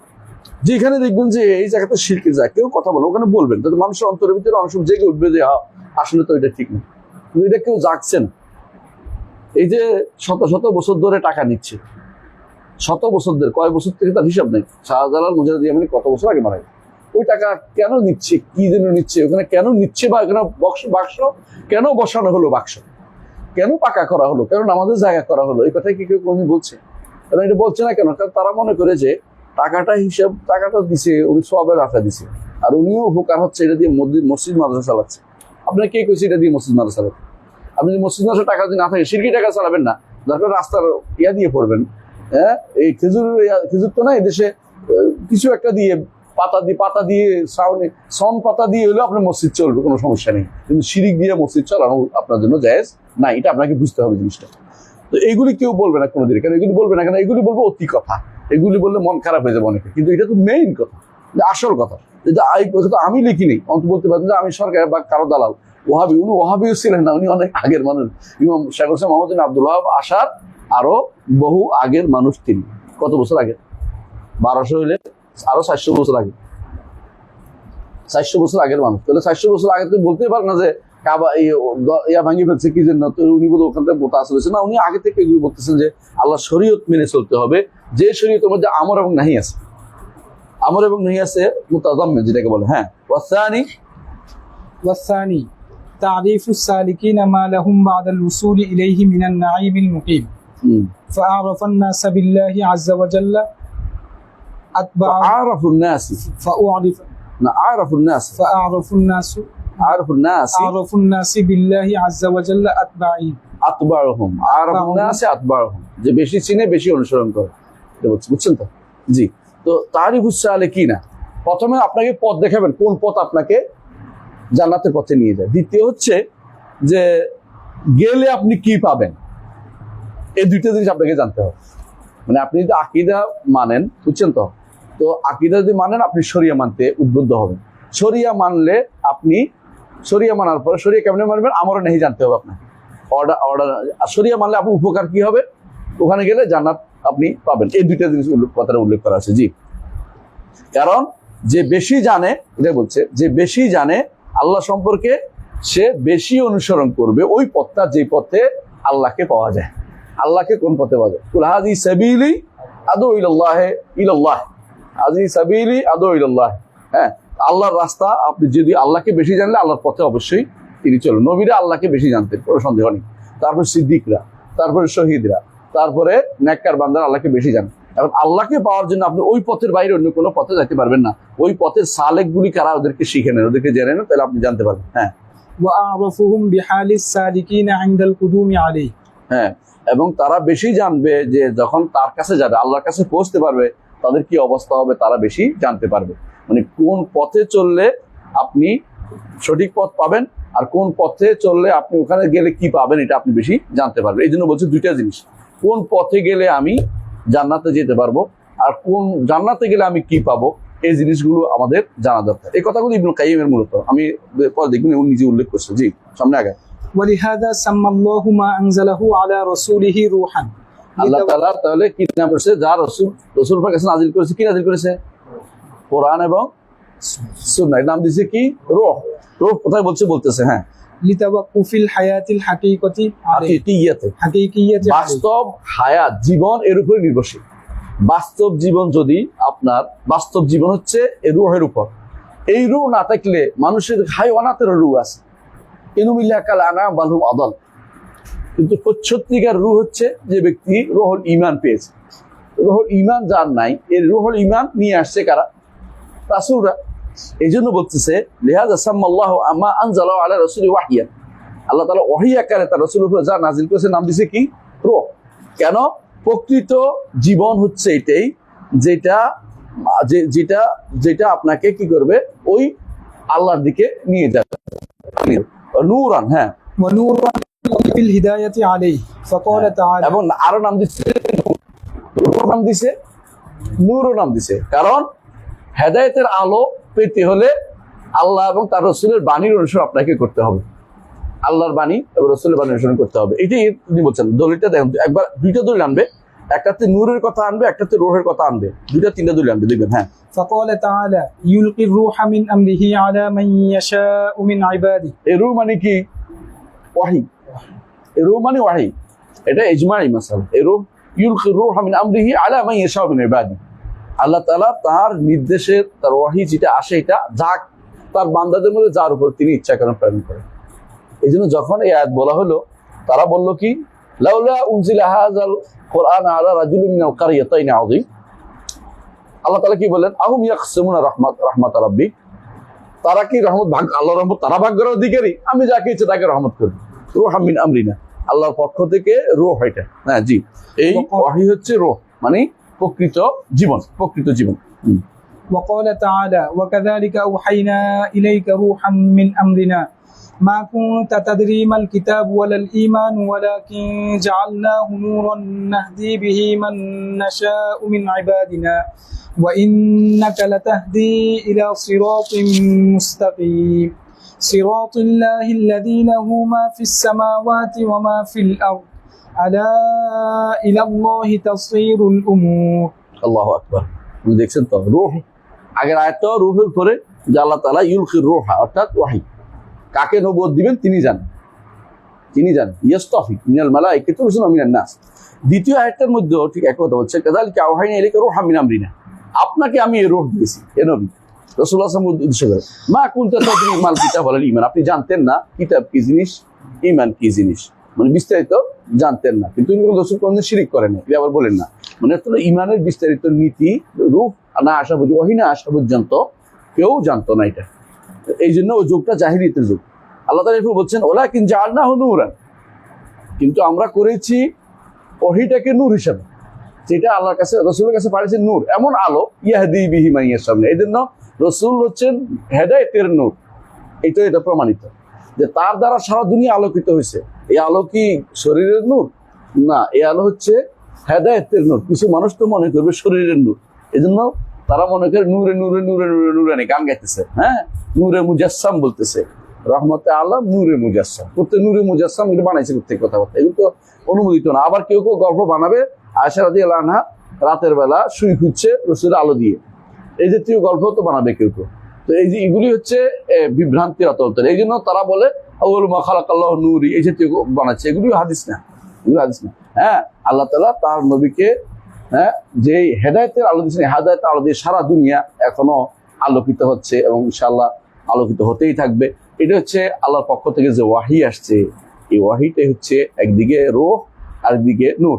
যেখানে দেখবেন যে এই জায়গাতে শিরকের যায়, কেউ কথা বলে ওখানে বলবেন, তাতে মানুষের অন্তরের ভিতরে অনেক সময় জেগে উঠবে যে আসলে তো এটা ঠিক না, কিন্তু এটা কেউ জাগছে না। এই যে শত শত বছর ধরে টাকা নিচ্ছে, শত বছর ধরে, কয় বছর থেকে তার হিসাব নেই। শাহজালাল মুজাহিদ ইয়ামানি কত বছর আগে মারা গেছে। ওই টাকা কেন নিচ্ছে, কি জন্য নিচ্ছে, ওখানে কেন নিচ্ছে, বা এখানে বাক্স কেন বসানো হলো, বাক্স কেন পাকা করা হলো, কেন আমাদের জায়গা করা হলো, এই কথাই কি কেউ কোনদিন বলছে? কারণ এটা বলছে না কেন? কারণ তারা মনে করে যে টাকাটা দিছে, উনি সবের আশা দিছে, আর উনিও উপকার হচ্ছে এটা দিয়ে মসজিদ মাদ্রাসা চালাচ্ছে। আপনার কে কইছে এটা দিয়ে মসজিদ মাদ্রাসা চালাচ্ছে? আপনি যদি মসজিদ মাদ্রাসা টাকা যদি না থাকে, শিরকি টাকা চালাবেন না, দরকার রাস্তার ইয়া দিয়ে পড়বেন, হ্যাঁ, এই খেজুর তো না এদেশে কিছু একটা দিয়ে পাতা দিয়ে সন পাতা দিয়ে হলেও আপনার মসজিদ চলবে, কোনো সমস্যা নেই। কিন্তু শিরিক দিয়ে মসজিদ চালানো আপনার জন্য জায়েজ না, এটা আপনাকে বুঝতে হবে জিনিসটা। তো এইগুলি কেউ বলবে না কোনোদিন, কেন এগুলি বলবে না কেন? এগুলি বলবো অতি কথা, এগুলি বললে মন খারাপ হয়ে যাবে অনেকে। কিন্তু এটা তো মেইন কথা, আসল কথা। এই কথা তো আমি লিখিনি, অন্তত বলতে পারেন যে আমি সরকার বা কারো দালাল। ওহাবি, উনি ওহাবিও ছিলেন না, উনি অনেক আগের মানুষ। ইমাম শেখ হোসেন মোহাম্মদ বিন আব্দুল ওয়াহাব আসার আরো বহু আগের মানুষ তিনি। কত বছর আগে? 1200 হইলে আরো 400 বছর আগে, 400 বছর আগের মানুষ। তাহলে 400 বছর আগে তুমি বলতে পারেন না যে কাবা ইয়া ভাঙি ফেলছে কি জন্য, তো উনি বোধ ওখান থেকে বোতা আসলে না। উনি আগে থেকে এগুলো বলতেছেন যে আল্লাহ শরীয়ত মেনে চলতে হবে, যে শরীয়তের মধ্যে আমর এবং নাহি আছে, আমর এবং নাহি আছে মুতাযাম্মিন যেটাকে বলে। হ্যাঁ, والثاني تعريف السالكين ما لهم بعد الوصول إليه من النعيم المقيم فأعرف الناس بالله عز وجل أتبع عارف الناس فأعرف عارف الناس فأعرف الناس عارف الناس أعرف الناس بالله عز وجل أتبعين আতবারহুম, আরাফুন নাস আতবারহুম, যে বেশি চিনে বেশি অনুসরণ করে, এটা বলছি, বুঝছেন তো? জি। তো তারিফুস সালিকিনা, প্রথমে আপনাকে পথ দেখাবেন, কোন পথ আপনাকে জান্নাতের পথে নিয়ে যায়। দ্বিতীয় হচ্ছে যে গেলে আপনি কি পাবেন, এই দুইটা জিনিস আপনাকে জানতে হবে। মানে আপনি যদি আকীদা মানেন, বুঝছেন তো? তো আকীদা যদি মানেন, আপনি শরিয়া মানতে উদ্বুদ্ধ হবেন। শরিয়া মানলে আপনি, শরিয়া মানার পরে শরিয়া কেমনে মানবেন, আমারও নেই জানতে হবে আপনাকে। অর্ডার শরিয়া মানলে আপনি উপকার কি হবে, ওখানে গেলে জান্নাত আপনি পাবেন। এই দুইটা জিনিস কথাটা উল্লেখ করা আছে। জি, কারণ যে বেশি জানে, এটা বলছে যে বেশি জানে আল্লাহ সম্পর্কে, সে বেশি অনুসরণ করবে ওই পথটা যে পথে আল্লাহকে পাওয়া যায়। আল্লাহকে কোন পথে পাওয়া যায়? কুল হাযি সাবিলি আদউ ইলাল্লাহ, হাযি সাবিলি আদউ ইলাল্লাহ। হ্যাঁ, আল্লাহর রাস্তা। আপনি যদি আল্লাহকে বেশি জানলে আল্লাহর পথে অবশ্যই তিনি চলুন। নবীরা আল্লাহকে বেশি জানতেন, কোনো সন্দেহ নেই। তারপর সিদ্দিকরা, তারপরে শহীদরা, তারপরে নেককার বান্দারা আল্লাহকে বেশি জানেন। এখন আল্লাহকে পাওয়ার জন্য আপনি ওই পথের বাইরে অন্য কোনো পথে যেতে পারবেন না। ওই পথের সালেক গুলি কারা, ওদেরকে শিখে নেন, ওদেরকে জেনে নেন, তাহলে আপনি জানতে পারবেন। হ্যাঁ, وأعرفهم بحال السالكين عند القدوم عليه। হ্যাঁ, এবং তারা বেশি জানবে যে যখন তার কাছে যাবে, আল্লাহর কাছে পৌঁছতে পারবে, তাদের কি অবস্থা হবে তারা বেশি জানতে পারবে। মানে কোন পথে চললে আপনি সঠিক পথ পাবেন, আর কোন পথে চললে আপনি ওখানে গেলে কি পাবেন, এটা আপনি বেশি জানতে পারবেন। এই জন্য বলছি দুইটা জিনিস, কোন পথে গেলে আমি জান্নাতে যেতে পারবো, আর কোন জান্নাতে গেলে আমি কি পাবো, এই জিনিসগুলো আমাদের জানা দরকার। এই কথাগুলো ইবনুল কাইয়িমের মূলত, আমি পরে দেখবেন উনি নিজে উল্লেখ করছে। জি, সামনে আগে। ولهذا سمى الله ما أنزله على رسوله روحا। আল্লাহ তাআলা তাহলে কি নাম করেছে, যা রসুল পাকের কাছে নাজিল করেছে, কি নাজিল করেছে? কোরআন এবং সুন্নাহ। নাম দিয়েছে কি? রূহ। রূহ কোথায় বলতেছে? হ্যাঁ, لتوقف الحياة الحقيقة عليه হাকিকিয়াতে, حقيقية عليه। বাস্তব হায়াত, জীবন এর উপরে নির্ভরশীল। বাস্তব জীবন যদি আপনার, বাস্তব জীবন হচ্ছে এই রূহের উপর। এই রূহ না থাকলে মানুষের হাইওয়ানাতের রূহ আছে, ইনুমিল্লাহ কাল আনাম বাল হুম আদাল। কিন্তু সত্যিকার রূহ হচ্ছে যে ব্যক্তি রূহুল ঈমান পেয়েছে। রূহুল ঈমান যার নাই, এই রূহুল ঈমান নিয়ে আসছে কারা? রাসূলরা। এই জন্য বলতেছে লিহাযা সাম্মাল্লাহু আমা আনজালাহু আলা রাসূলি ওয়াহিয়ান, আল্লাহ তাআলা ওহী আকারে তার রাসূলের উপর যা নাযিল করেছে নাম দিয়েছে কি? রূহ। কেন? প্রকৃত জীবন হচ্ছে এটাই, যেটা যেটা যেটা আপনাকে কি করবে, ওই আল্লাহর দিকে নিয়ে যাবে। নূরান, হ্যাঁ, ونورا في الهداية عليه فقال تعالى। এবং আরো নাম দিচ্ছে, নাম দিছে, নূরও নাম দিছে। কারণ হেদায়েতের আলো পেতে হলে আল্লাহ এবং তার রাসূলের বাণীর অনুসরণ আপনাকে করতে হবে। আল্লাহর বাণী এবং রাসূলের বাণী অনুসরণ করতে হবে। এটাই তিনি বলছেন। দলিলটা দেখুন, একবার দুইটা দলিল আনবে, একটাতে নূরের কথা আনবে, একটাতে রূহের কথা আনবে, দুইটা তিনটা দলিল আনবে, দেখবেন। হ্যাঁ, فقال تعالى يلقي الروح من أمره على من يشاء من عباده। এই রূহ মানে কি? ওয়াহী। এই রূহ মানে ওয়াহী, এটা ইজমাই মাসালা। এই রূহ ইউলকি রূহা মিন আমরিহি আলা মান ইয়াশাউ মিন ইবাদিহি। আল্লাহ তাআলা তার নির্দেশে, তার ওয়াহী যেটা আসে, এটা যা তার বান্দাদের মধ্যে যার উপর তিনি ইচ্ছা করেন প্রেরণ করেন। এই জন্য যখন এই আয়াত বলা হলো, তারা বলল কি, লাউলা উনজিলা হাযাল কুরআন আলা রাজুলিন মিনাল কারিয়াতাইন আযীম। আল্লাহ তাআলা কি বলেন? আহুম ইয়াকসিমুনা রাহমাত রাব্বিক, তারা কি রহমত ভাগ, আল্লাহর রহমত তারা ভাগ করার অধিকারী? আমি যাকে ইচ্ছে তাকে রহমত করব। রূহাম মিন আমরিনা, আল্লাহর পক্ষ থেকে রূহ এটা। হ্যাঁ, জি, এই ওয়াহী হচ্ছে রূহ, মানে প্রকৃত জীবন। وقال تعالى وكذلك أوحينا إليك روحا من أمرنا ما كنت تدري ما الكتاب ولا الإيمان ولكن جعلناه نورا نهدي به من نشاء من عبادنا وإنك لتهدي إلى صراط مستقيم صراط الله الذي له ما في السماوات وما في الأرض ألا إلى الله تصير الأمور আল্লাহু আকবার। দেখছেন তো, রূহ আগের আয়াত তো রূহের পরে যে আল্লাহ তাআলা ইউলকির রূহা অর্থাৎ ওহী, কাকে নবুয়ত দিবেন তিনি জানেন। ইয়াস্তাফি মিনাল মালাইকাতি ওয়া রাসূলুম মিনান নাস। দ্বিতীয় আয়াতটার মধ্যে ঠিক এক কথা বলছে, কাযালিকা আওহাইনা ইলাইকা রূহাম মিন আমরিনা, আপনাকে আমি এই রূহ দিয়েছি এ নবী। রাসূলুল্লাহ সাল্লাল্লাহু আলাইহি ওয়াসাল্লাম উদ্দেশ্য করে, মা কুনতা তাদরি মাল কিতাব ওয়াল ঈমান, আপনি জানতেন না কিতাব কি জিনিস, ঈমান কি জিনিস, মানে বিস্তারিত জানতেন না। কিন্তু রাসূল কোনদিন শিরক করেন না, এটা আবার বলেন না। মানে আসলে ঈমানের বিস্তারিত নীতি রূহ না আসা পর্যন্ত, ওহী না আসা পর্যন্ত কেউ জানতো না এটা। এই জন্য ওই যুগটা জাহিলিয়াতের যুগ। আল্লাহ তাআলা এরপর বলছেন ওয়ালাকিন জাআলনাহু নূরান, কিন্তু আমরা করেছি ওহীটাকে নূর হিসাবে, যেটা আল্লাহর কাছে রাসূলের কাছে পাঠিয়েছেন নূর, এমন আলো ইয়াহদি বিহি মান ইয়াশা। এই জন্য রাসূল হচ্ছেন হেদায়েতের নূর। এটা প্রমাণিত যে তার দ্বারা সারা দুনিয়া আলোকিত হয়েছে। এই আলো কি শরীরের নূর? না, এই আলো হচ্ছে হেদায়েতের নূর। কিছু মানুষ তো মনে করবে শরীরের নূর, এই জন্য তারা মনে করে নূরে নূরে নূরে নূরে নূরানি গান গাইতেছে, হ্যাঁ, নূরে মুজাসসাম বলতেছে, রহমতে আল্লাহ নূরে মুজাসসাম। প্রত্যেক নূরে মুজাসসাম এটা বানাইছে প্রত্যেক কথাবার্তা, এগুলো তো অনুমোদিত না। আবার কেউ গল্প বানাবে আয়েশা রাদিয়াল্লাহু আনহা রাতের বেলা শুই খুঁজছে রসুলের আলো দিয়ে, এই জাতীয় গল্প তো বানাবে কেউ। তো এই যে এগুলি হচ্ছে বিভ্রান্তির অন্তর্গত। এই জন্য তারা বলে আউয়ালু মা খালাকাল্লাহু নূরি, এই জাতীয় বানাচ্ছে, এগুলি হাদিস না। হ্যাঁ, আল্লাহ তাআলা তার নবীকে যে হেদায়েতের আলো দিয়েছেন, হেদায়েতের আলো দিয়ে সারা দুনিয়া এখনো আলোকিত হচ্ছে এবং ইনশাআল্লাহ আলোকিত হতেই থাকবে। এটা হচ্ছে আল্লাহর পক্ষ থেকে যে ওয়াহি আসছে, এই ওয়াহিটাই হচ্ছে একদিকে রূহ আরেকদিকে নূর,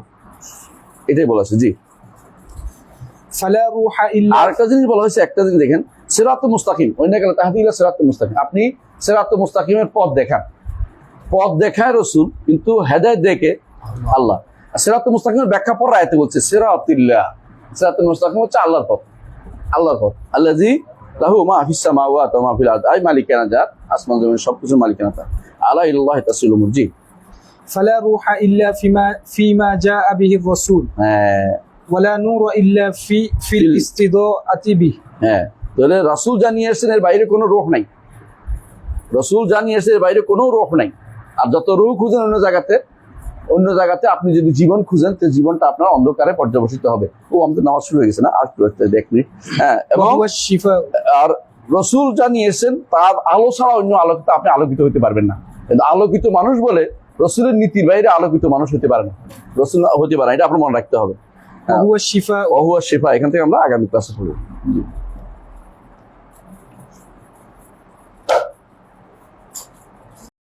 এটাই বলা হয়েছে। জি, ফালা রূহা ইল্লা, আরেকটা জিনিস বলা হয়েছে, একটা জিনিস দেখেন, সিরাতুল মুস্তাকিম, ওয়াইন্নাকা লাতাহদি ইলা সিরাতুল মুস্তাকিম, আপনি সিরাতুল মুস্তাকিমের পথ দেখায় রাসূল, কিন্তু হেদায়েত দেখে আল্লাহ। সিরাতুল মুস্তাকিমের ব্যাখ্যা পর আয়াতে বলছে সিরাতুল্লাহ, সিরাতুল মুস্তাকিম হচ্ছে আল্লাহর পথ, আল্লাযী লাহু মা ফিস সামাওয়াতি ওয়া মা ফিল আরদ, আই মালিকানা যার, আসমান জমিন সবকিছুর মালিকানা তার। আলা ইলাল্লাহি তাসিলুল উমুর। জি, ফালা রূহা ইল্লা ফিমা জাআ বিহি রাসূল ওয়ালা নূর ইল্লা ফিল ইস্তিদাআতি বিহি। হ্যাঁ, তাহলে রাসূল জানিয়ে আসছেন এর বাইরে কোনো রূহ নাই, রাসূল জানিয়ে আসছেন এর বাইরে কোনো রূহ নাই। আর যত রূহ খুঁজেন অন্য জায়গাতে আপনি যদি জীবন খুঁজেন, তো জীবনটা আপনার অন্ধকারে পর্যবসিত হবে। আমাদের নামাজ শুরু হয়ে গেছে না, আর 1 মিনিট। হ্যাঁ, এবং আর রাসূল জানিয়েছেন তার আলো ছাড়া অন্য আলোকিত আপনি আলোকিত হতে পারবেন না। কিন্তু আলোকিত মানুষ বলে রাসূলের নীতির বাইরে আলোকিত মানুষ হতে পারে না, রাসূল হতে পারে না, এটা আপনার মনে রাখতে হবে। ওয়া হুয়া শিফা, এখান থেকে আমরা আগামী ক্লাসে পড়ব।